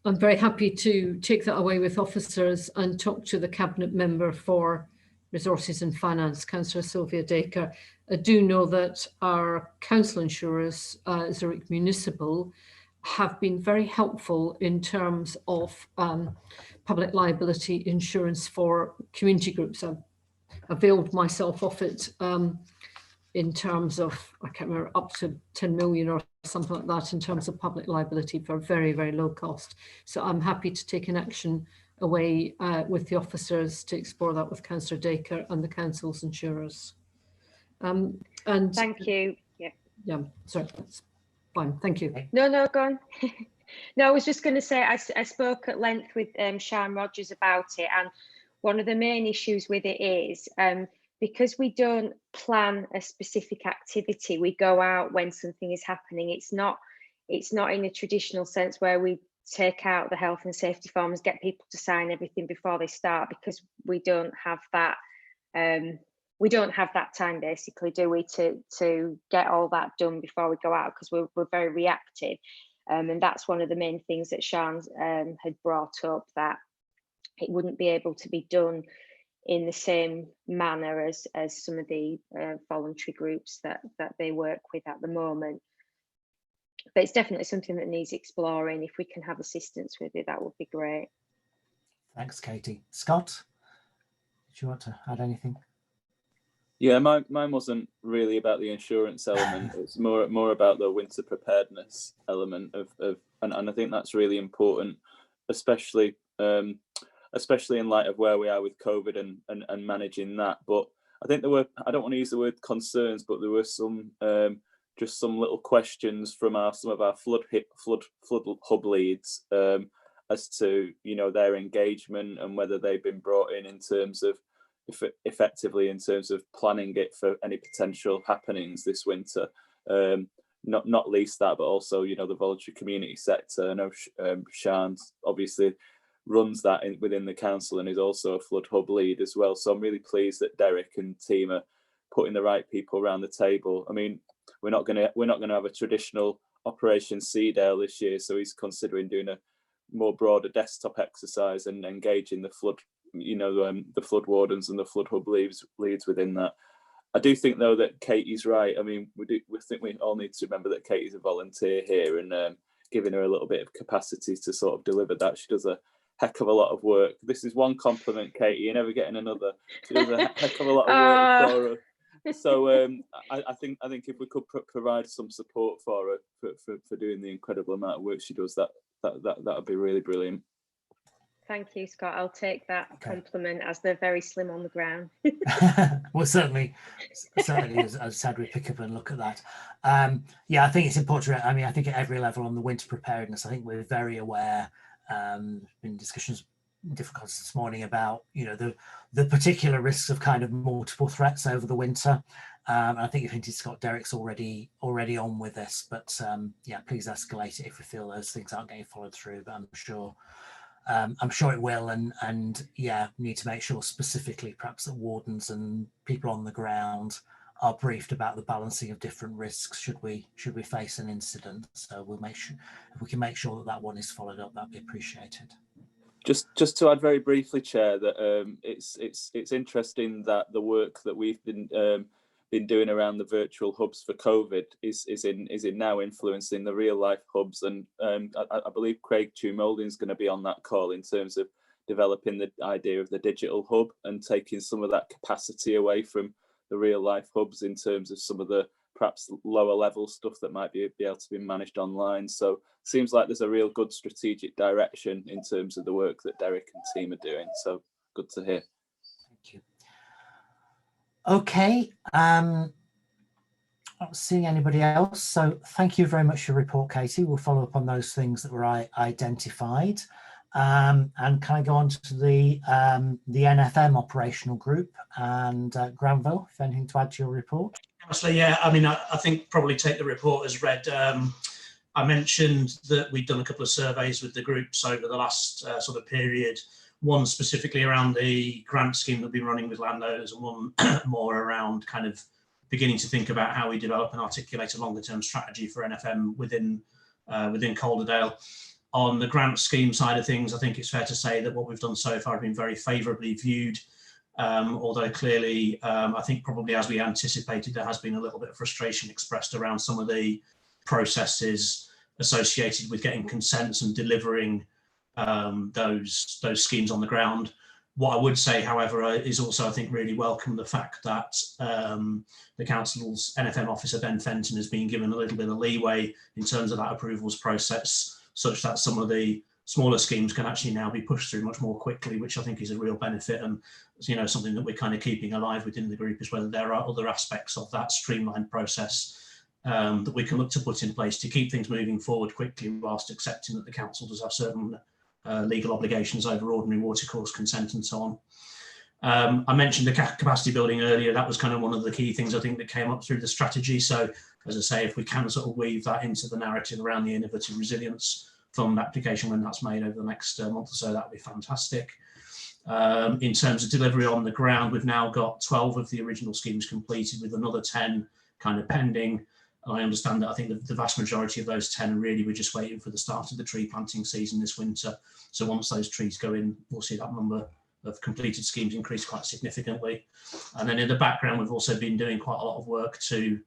very happy to take that away with officers and talk to the Cabinet Member for Resources and Finance, Councillor Sylvia Dacre. I do know that our council insurers, Zurich Municipal, have been very helpful in terms of public liability insurance for community groups. I've availed myself of it in terms of, I can't remember, up to 10 million or something like that in terms of public liability for very, very low cost. So I'm happy to take an action away with the officers to explore that with Councillor Dacre and the council's insurers. And thank you. Yeah, sorry, that's fine. Thank you. No, go on. No, I was just going to say I spoke at length with Sian Rogers about it, and one of the main issues with it is because we don't plan a specific activity, we go out when something is happening. It's not in a traditional sense where we take out the health and safety forms, get people to sign everything before they start, because we don't have that. We don't have that time, basically, do we, to get all that done before we go out, because we're very reactive. And that's one of the main things that Sian had brought up, that it wouldn't be able to be done in the same manner as some of the voluntary groups that they work with at the moment. But it's definitely something that needs exploring. If we can have assistance with it, that would be great. Thanks, Katie. Scott, do you want to add anything? Yeah, mine wasn't really about the insurance element. It's more about the winter preparedness element of and I think that's really important, especially in light of where we are with COVID and managing that. But I think there were, I don't want to use the word concerns, but there were some just some little questions from some of our flood hub leads as to, you know, their engagement and whether they've been brought in terms of effectively in terms of planning it for any potential happenings this winter. Not least that, but also, you know, the voluntary community sector. I know Sian obviously runs that within the council and is also a flood hub lead as well. So I'm really pleased that Derek and team are putting the right people around the table. I mean, we're not going to have a traditional Operation Calderdale this year, so he's considering doing a more broader desktop exercise and engaging the flood, you know, the flood wardens and the flood hub leads within that. I do think though that Katie's right. I mean, we think we all need to remember that Katie's a volunteer here, and giving her a little bit of capacity to sort of deliver that. She does a heck of a lot of work. This is one compliment, Katie. You're never getting another. She does a heck of a lot of work for her. So I think if we could provide some support for her for doing the incredible amount of work she does, that would be really brilliant. Thank you, Scott. I'll take that compliment, as they're very slim on the ground. Well, certainly, as I said, we pick up and look at that. Yeah, I think it's important. I mean, I think at every level on the winter preparedness, I think we're very aware. Been discussions, difficulties this morning about, you know, the particular risks of kind of multiple threats over the winter. I think you've hinted, Scott, Derek's already on with this, but yeah, please escalate it if we feel those things aren't getting followed through. But I'm sure it will, and yeah, need to make sure specifically perhaps that wardens and people on the ground are briefed about the balancing of different risks should we face an incident. So we'll make sure, if we can make sure that one is followed up, that'd be appreciated. Just to add very briefly, Chair, that it's interesting that the work that we've been doing around the virtual hubs for COVID is in now influencing the real life hubs, and I believe Craig Tumoulding is going to be on that call in terms of developing the idea of the digital hub and taking some of that capacity away from the real life hubs in terms of some of the perhaps lower level stuff that might be able to be managed online. So seems like there's a real good strategic direction in terms of the work that Derek and team are doing. So good to hear. Thank you. Okay, not seeing anybody else. So thank you very much for your report, Katie. We'll follow up on those things that were identified. And can I go on to the NFM operational group and Granville, if anything to add to your report? Honestly, yeah, I mean, I think probably take the report as read. I mentioned that we'd done a couple of surveys with the groups over the last sort of period, one specifically around the grant scheme that we've been running with landowners, and one more around kind of beginning to think about how we develop and articulate a longer term strategy for NFM within Calderdale. On the grant scheme side of things, I think it's fair to say that what we've done so far has been very favourably viewed, although clearly I think probably as we anticipated, there has been a little bit of frustration expressed around some of the processes associated with getting consents and delivering those schemes on the ground. What I would say, however, is also I think really welcome the fact that the council's NFM officer Ben Fenton has been given a little bit of leeway in terms of that approvals process, such that some of the smaller schemes can actually now be pushed through much more quickly, which I think is a real benefit, and something that we're kind of keeping alive within the group is whether there are other aspects of that streamlined process that we can look to put in place to keep things moving forward quickly, whilst accepting that the council does have certain legal obligations over ordinary watercourse consent and so on. I mentioned the capacity building earlier. That was kind of one of the key things I think that came up through the strategy. So as I say, if we can sort of weave that into the narrative around the Innovative Resilience Fund application when that's made over the next month or so, that would be fantastic. In terms of delivery on the ground, we've now got 12 of the original schemes completed, with another 10 kind of pending. I understand that I think the vast majority of those 10 really we're just waiting for the start of the tree planting season this winter. So once those trees go in, we'll see that number of completed schemes increase quite significantly. And then in the background, we've also been doing quite a lot of work to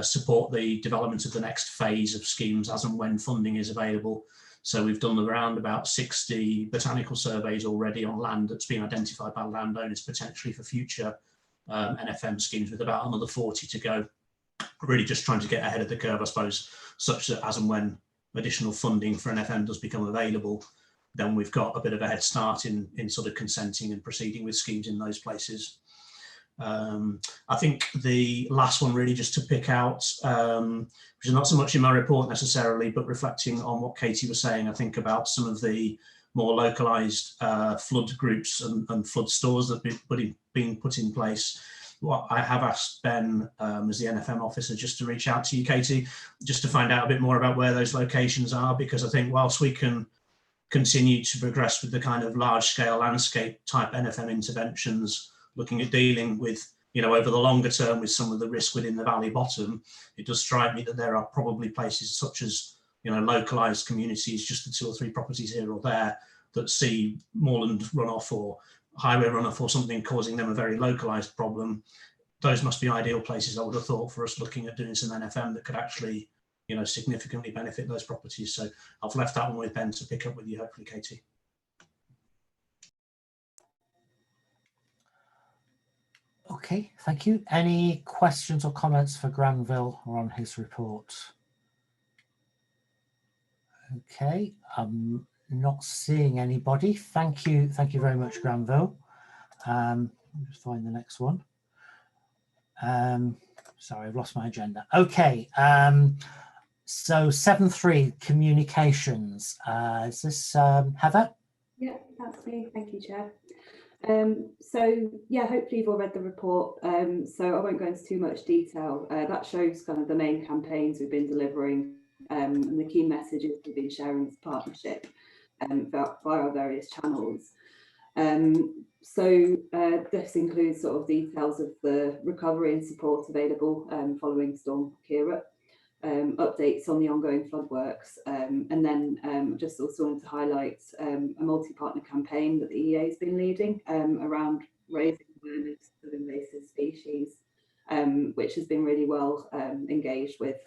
support the development of the next phase of schemes as and when funding is available. So we've done around about 60 botanical surveys already on land that's been identified by landowners potentially for future NFM schemes, with about another 40 to go. Really just trying to get ahead of the curve, I suppose, such that as and when additional funding for NFM does become available, then we've got a bit of a head start in sort of consenting and proceeding with schemes in those places. I think the last one really just to pick out, which is not so much in my report necessarily, but reflecting on what Katie was saying, I think about some of the more localised flood groups and flood stores that have been put in place. What I have asked Ben as the NFM officer just to reach out to you, Katie, just to find out a bit more about where those locations are, because I think whilst we can continue to progress with the kind of large scale landscape type NFM interventions, looking at dealing with, over the longer term with some of the risk within the valley bottom, it does strike me that there are probably places such as, localised communities, just the 2 or 3 properties here or there that see moorland runoff or highway runoff or something causing them a very localised problem. Those must be ideal places, I would have thought, for us looking at doing some NFM that could actually, significantly benefit those properties. So I've left that one with Ben to pick up with you, hopefully, Katie. Okay, thank you. Any questions or comments for Granville or on his report? Okay, I'm not seeing anybody. Thank you very much, Granville. Just find the next one. Sorry, I've lost my agenda. Okay, so 7.3 communications. Is this Heather? Yeah, that's me. Thank you, Chair. So yeah, hopefully you've all read the report, so I won't go into too much detail. That shows kind of the main campaigns we've been delivering and the key messages we've been sharing as a partnership via our various channels. So this includes sort of details of the recovery and support available following Storm Ciara, updates on the ongoing flood works, and then just also wanted to highlight a multi-partner campaign that the EA has been leading around raising awareness of invasive species, which has been really well engaged with,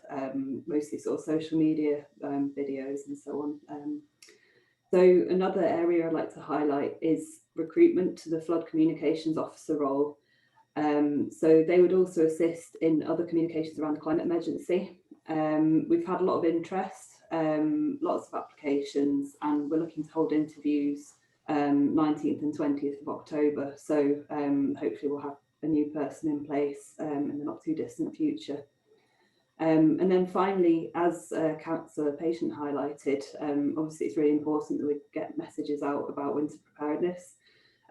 mostly sort of social media videos and so on. So another area I'd like to highlight is recruitment to the flood communications officer role. So they would also assist in other communications around the climate emergency. We've had a lot of interest, lots of applications, and we're looking to hold interviews 19th and 20th of October. So hopefully we'll have a new person in place in the not too distant future. And then finally, as Councillor Patient highlighted, obviously it's really important that we get messages out about winter preparedness.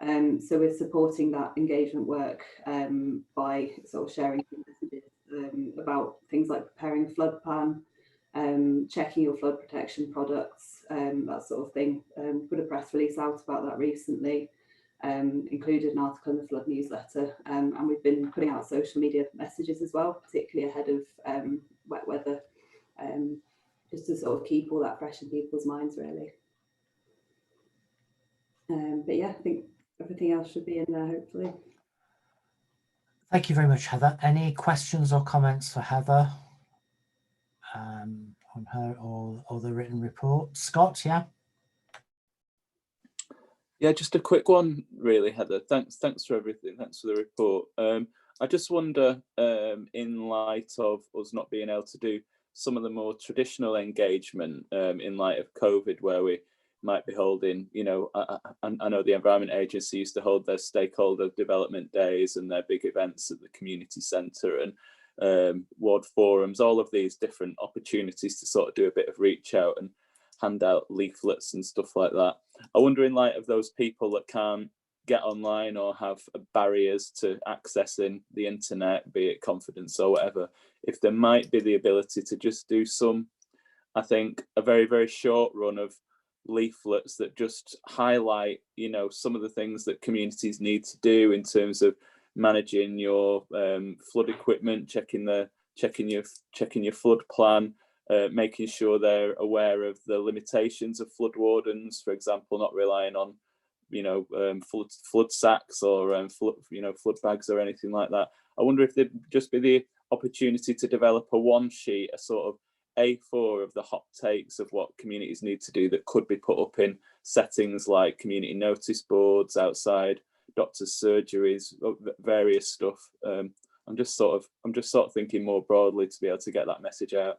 So we're supporting that engagement work by sort of sharing messages about things like preparing a flood plan, checking your flood protection products, that sort of thing. Put a press release out about that recently, included an article in the flood newsletter, and we've been putting out social media messages as well, particularly ahead of wet weather, just to sort of keep all that fresh in people's minds, really. But yeah, I think everything else should be in there, hopefully. Thank you very much, Heather. Any questions or comments for Heather on her or the written report? Scott, yeah? Yeah, just a quick one, really, Heather. Thanks for everything. Thanks for the report. I just wonder, in light of us not being able to do some of the more traditional engagement in light of COVID, where we might be holding, you know, I know the Environment Agency used to hold their stakeholder development days and their big events at the community centre and ward forums, all of these different opportunities to sort of do a bit of reach out and hand out leaflets and stuff like that. I wonder, in light of those people that can't get online or have barriers to accessing the internet, be it confidence or whatever, if there might be the ability to just do some, I think, a very, very short run of leaflets that just highlight, you know, some of the things that communities need to do in terms of managing your flood equipment, checking your flood plan, making sure they're aware of the limitations of flood wardens, for example, not relying on, you know, flood sacks or flood bags or anything like that. I wonder if there'd just be the opportunity to develop a one sheet, a sort of A4 of the hot takes of what communities need to do that could be put up in settings like community notice boards, outside doctors' surgeries, various stuff. I'm just sort of thinking more broadly to be able to get that message out.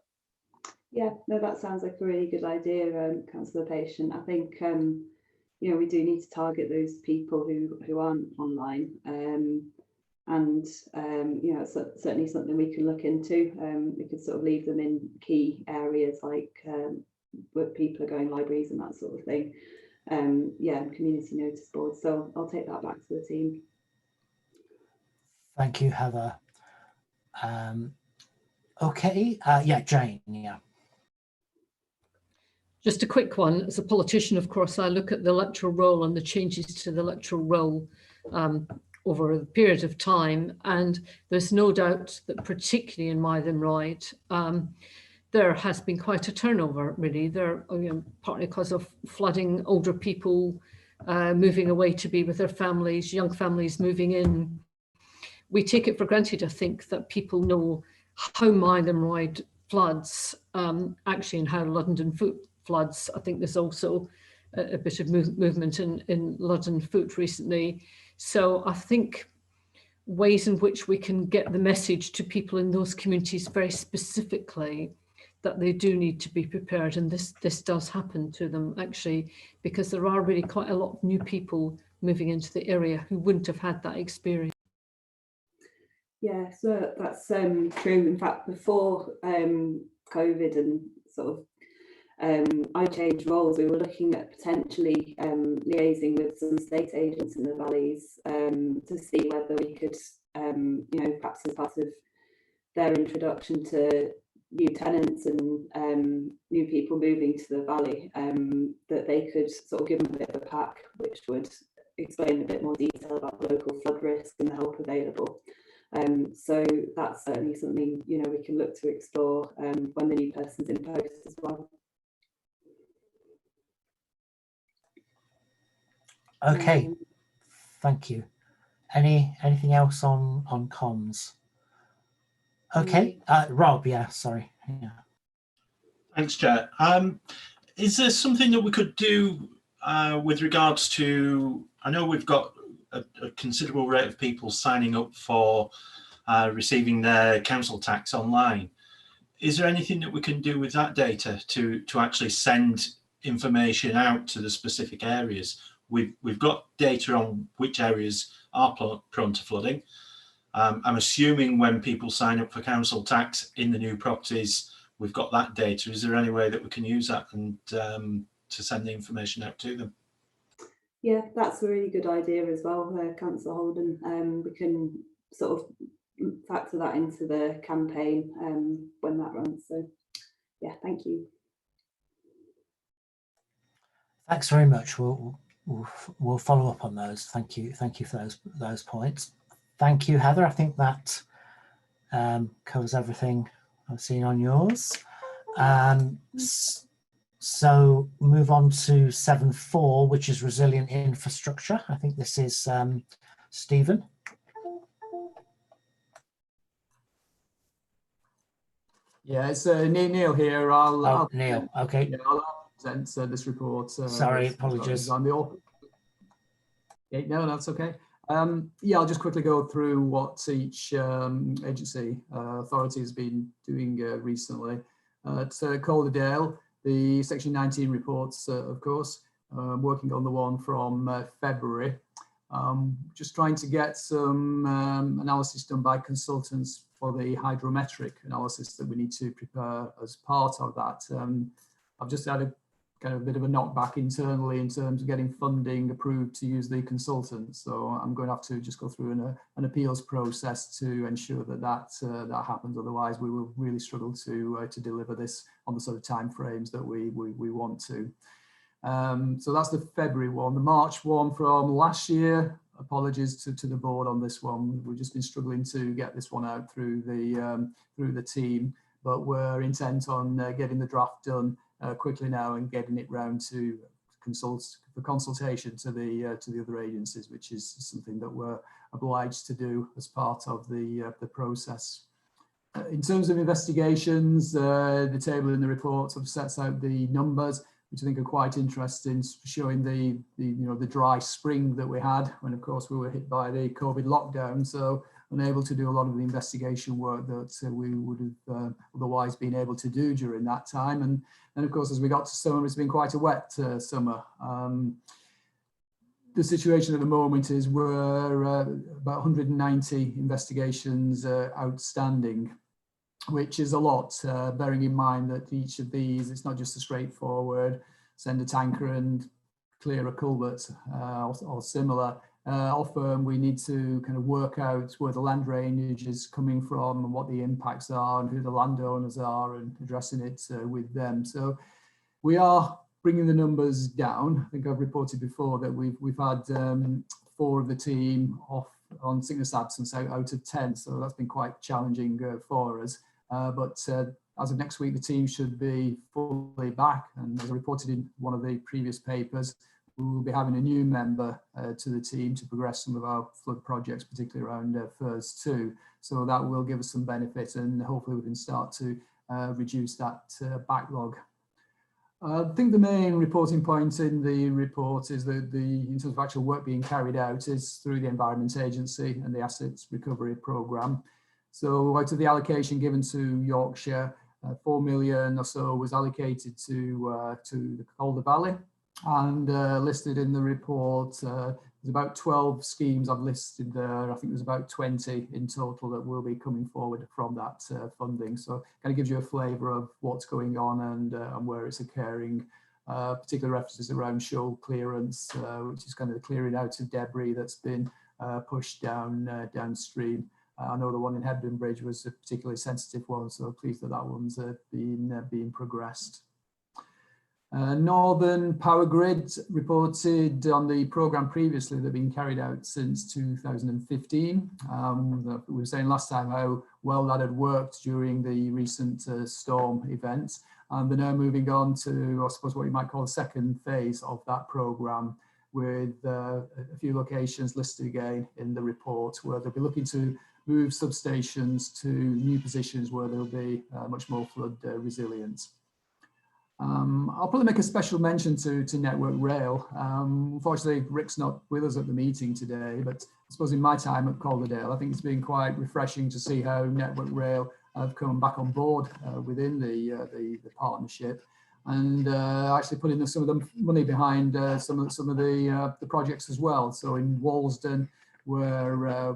Yeah, no, that sounds like a really good idea, Councillor Patient. I think you know, we do need to target those people who aren't online, and you know, it's certainly something we can look into. We could sort of leave them in key areas like where people are going, libraries and that sort of thing. Yeah, community notice boards. So I'll take that back to the team. Thank you, Heather. Okay, yeah, Jane, yeah. Just a quick one. As a politician, of course, I look at the electoral roll and the changes to the electoral roll over a period of time. And there's no doubt that particularly in Mythen Ride, there has been quite a turnover, really. There, you know, partly because of flooding, older people moving away to be with their families, young families moving in. We take it for granted, I think, that people know how Mythen Ride floods, actually, and how London Foot floods. I think there's also a bit of movement in London Foot recently. So I think ways in which we can get the message to people in those communities very specifically that they do need to be prepared, and this does happen to them actually, because there are really quite a lot of new people moving into the area who wouldn't have had that experience. Yeah, so that's true. In fact, before COVID and sort of I changed roles, we were looking at potentially liaising with some estate agents in the valleys to see whether we could, you know, perhaps as part of their introduction to new tenants and new people moving to the valley, that they could sort of give them a bit of a pack which would explain a bit more detail about local flood risk and the help available. So that's certainly something, you know, we can look to explore when the new person's in post as well. Okay, thank you. Anything else on comms? Okay, Rob, yeah, sorry. Yeah. Thanks, Chair. Is there something that we could do with regards to, I know we've got a considerable rate of people signing up for receiving their council tax online. Is there anything that we can do with that data to actually send information out to the specific areas? We've got data on which areas are prone to flooding. I'm assuming when people sign up for council tax in the new properties, we've got that data. Is there any way that we can use that and to send the information out to them? Yeah, that's a really good idea as well, Councillor Holden. We can sort of factor that into the campaign when that runs. So, yeah, thank you. Thanks very much. We'll follow up on those. Thank you for those points. Thank you, Heather. I think that covers everything I've seen on yours. So move on to 7.4, which is resilient infrastructure. I think this is Stephen. Yeah, it's Neil here. Neil, okay. Yeah, I'll present this report. Sorry, apologies. No, that's okay. Yeah, I'll just quickly go through what each agency authority has been doing recently. At Calderdale, the Section 19 reports, of course, working on the one from February. Just trying to get some analysis done by consultants for the hydrometric analysis that we need to prepare as part of that. I've just had a kind of a bit of a knockback internally in terms of getting funding approved to use the consultant. So I'm going to have to just go through an appeals process to ensure that that happens. Otherwise, we will really struggle to deliver this on the sort of timeframes that we want to. So that's the February one. The March one from last year. Apologies to the board on this one. We've just been struggling to get this one out through the team, but we're intent on getting the draft done quickly now and getting it round to consultation to the other agencies, which is something that we're obliged to do as part of the process. In terms of investigations, the table in the report sort of sets out the numbers, which I think are quite interesting, showing the dry spring that we had when, of course, we were hit by the COVID lockdown. So unable to do a lot of the investigation work that we would have otherwise been able to do during that time. And of course, as we got to summer, it's been quite a wet summer. The situation at the moment is we're about 190 investigations outstanding, which is a lot, bearing in mind that each of these, it's not just a straightforward send a tanker and clear a culvert or similar. Often we need to kind of work out where the land drainage is coming from and what the impacts are and who the landowners are and addressing it with them. So we are bringing the numbers down. I think I've reported before that we've had 4 of the team off on sickness absence out of 10. So that's been quite challenging for us. But as of next week, the team should be fully back. And as I reported in one of the previous papers, we will be having a new member to the team to progress some of our flood projects, particularly around FIRS 2. So that will give us some benefit and hopefully we can start to reduce that backlog. I think the main reporting point in the report is that in terms of actual work being carried out is through the Environment Agency and the Assets Recovery Programme. So out of the allocation given to Yorkshire, 4 million or so was allocated to the Calder Valley, and listed in the report, there's about 12 schemes I've listed there. I think there's about 20 in total that will be coming forward from that funding. So kind of gives you a flavour of what's going on and where it's occurring. Particular references around shoal clearance, which is kind of the clearing out of debris that's been pushed downstream. I know the one in Hebden Bridge was a particularly sensitive one, so pleased that that one's being progressed. Northern Power Grid reported on the programme previously that have been carried out since 2015. We were saying last time how well that had worked during the recent storm events. And they're now moving on to, I suppose, what you might call the second phase of that programme, with a few locations listed again in the report where they'll be looking to move substations to new positions where they'll be much more flood resilient. I'll probably make a special mention to Network Rail. Unfortunately, Rick's not with us at the meeting today, but I suppose in my time at Calderdale, I think it's been quite refreshing to see how Network Rail have come back on board within the partnership, and actually putting some of the money behind some of the projects as well. So in Walsden, where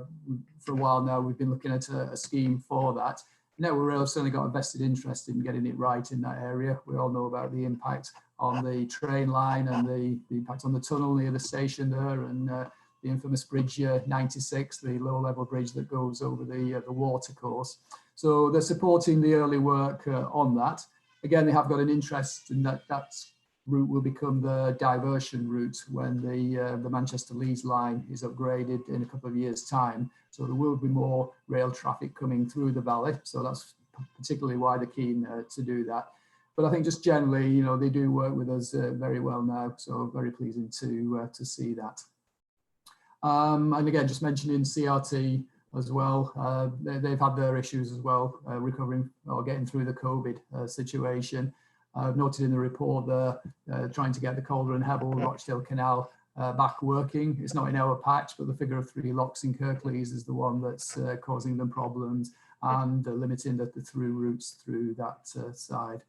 for a while now we've been looking at a scheme for that. Network Rail have certainly got a vested interest in getting it right in that area. We all know about the impact on the train line and the impact on the tunnel near the station there, and the infamous Bridge 96, the low-level bridge that goes over the watercourse. So they're supporting the early work on that. Again, they have got an interest in that route will become the diversion route when the Manchester Leeds line is upgraded in a couple of years' time. So there will be more rail traffic coming through the valley. So that's particularly why they're keen to do that. But I think just generally, you know, they do work with us very well now. So very pleasing to see that. And again, just mentioning CRT as well. They've had their issues as well, recovering or getting through the COVID situation. I've noted in the report they're trying to get the Calder and Hebble Rochdale Canal back working. It's not in our patch, but the figure of 3 locks in Kirklees is the one that's causing them problems and limiting the through routes through that side.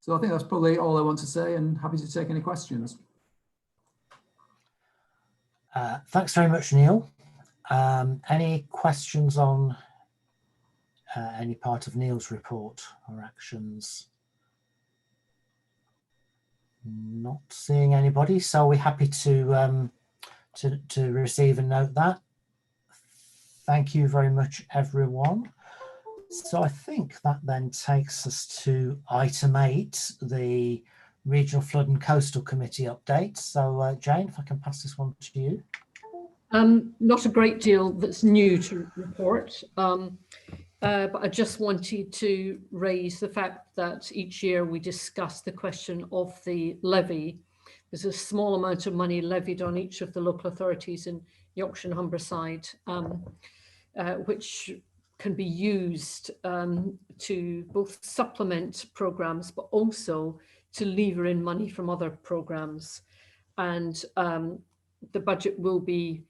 So I think that's probably all I want to say, and happy to take any questions. Thanks very much, Neil. Any questions on any part of Neil's report or actions? Not seeing anybody, so we're happy to receive and note that. Thank you very much, everyone. So I think that then takes us to item 8, the Regional Flood and Coastal Committee update. So Jane, if I can pass this one to you. Not a great deal that's new to report, but I just wanted to raise the fact that each year we discuss the question of the levy. There's a small amount of money levied on each of the local authorities in Yorkshire and Humberside, which can be used to both supplement programmes, but also to lever in money from other programmes. And the budget will be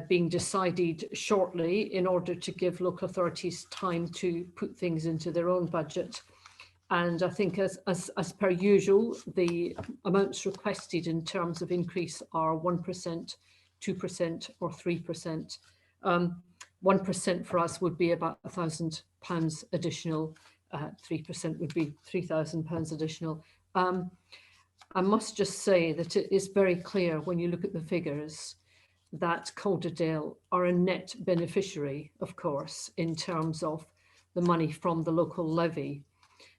being decided shortly in order to give local authorities time to put things into their own budget. And I think as per usual, the amounts requested in terms of increase are 1%, 2% or 3%. 1% for us would be about £1,000 additional, 3% would be £3,000 additional. I must just say that it is very clear when you look at the figures that Calderdale are a net beneficiary, of course, in terms of the money from the local levy.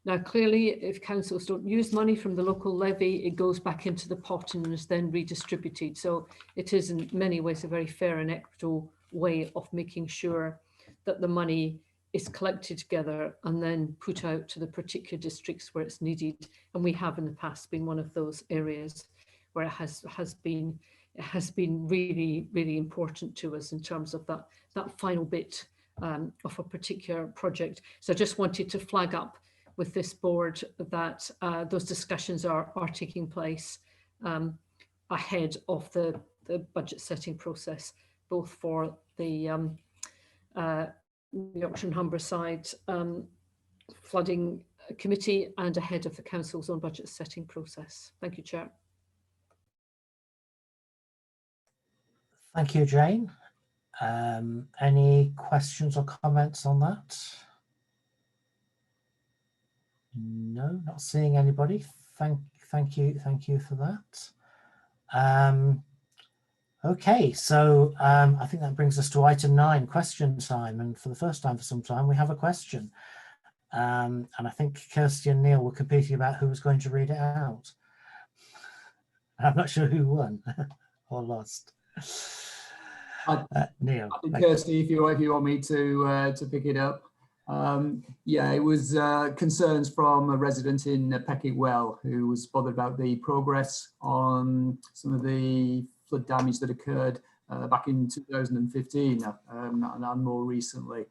Now, clearly, if councils don't use money from the local levy, it goes back into the pot and is then redistributed. So it is in many ways a very fair and equitable way of making sure that the money is collected together and then put out to the particular districts where it's needed. And we have in the past been one of those areas where it has been really, really important to us in terms of that final bit of a particular project. So I just wanted to flag up with this board that those discussions are taking place ahead of the budget setting process, both for the Yorkshire and Humberside flooding committee and ahead of the council's own budget setting process. Thank you, Chair. Thank you, Jane. Any questions or comments on that? No, not seeing anybody. Thank you for that. Okay, so I think that brings us to item 9, question time, and for the first time for some time we have a question. And I think Kirsty and Neil were competing about who was going to read it out. I'm not sure who won or lost. Neil. Kirsty, if you want me to pick it up. Yeah, it was concerns from a resident in Peckett Well who was bothered about the progress on some of the flood damage that occurred back in 2015 and more recently.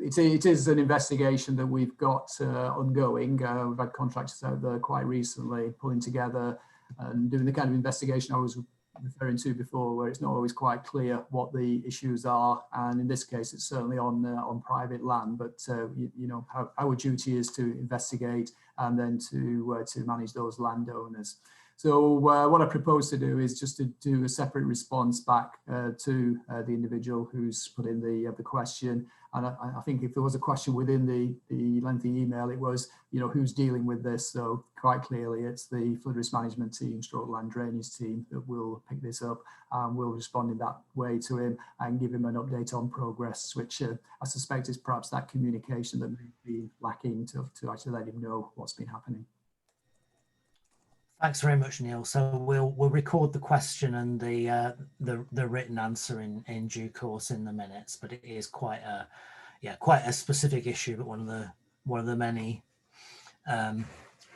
it is an investigation that we've got ongoing. We've had contractors out there quite recently pulling together and doing the kind of investigation I was referring to before, where it's not always quite clear what the issues are, and in this case it's certainly on private land, but you know, our duty is to investigate and then to manage those landowners. So what I propose to do is just to do a separate response back to the individual who's put in the question. And I think if there was a question within the lengthy email, it was, you know, who's dealing with this? So quite clearly it's the flood risk management team, stroke land drainage team, that will pick this up, and we'll respond in that way to him and give him an update on progress, which I suspect is perhaps that communication that may be lacking to actually let him know what's been happening. Thanks very much, Neil. So we'll record the question and the written answer in due course in the minutes. But it is quite a specific issue, but one of the many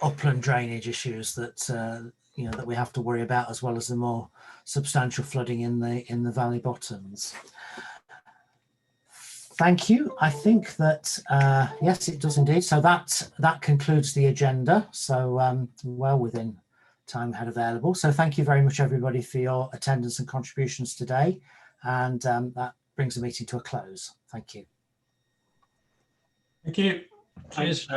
upland drainage issues that you know, that we have to worry about, as well as the more substantial flooding in the valley bottoms. Thank you. I think that yes, it does indeed. So that concludes the agenda. So well within time we had available. So thank you very much, everybody, for your attendance and contributions today. And that brings the meeting to a close. Thank you. Thank you. Cheers.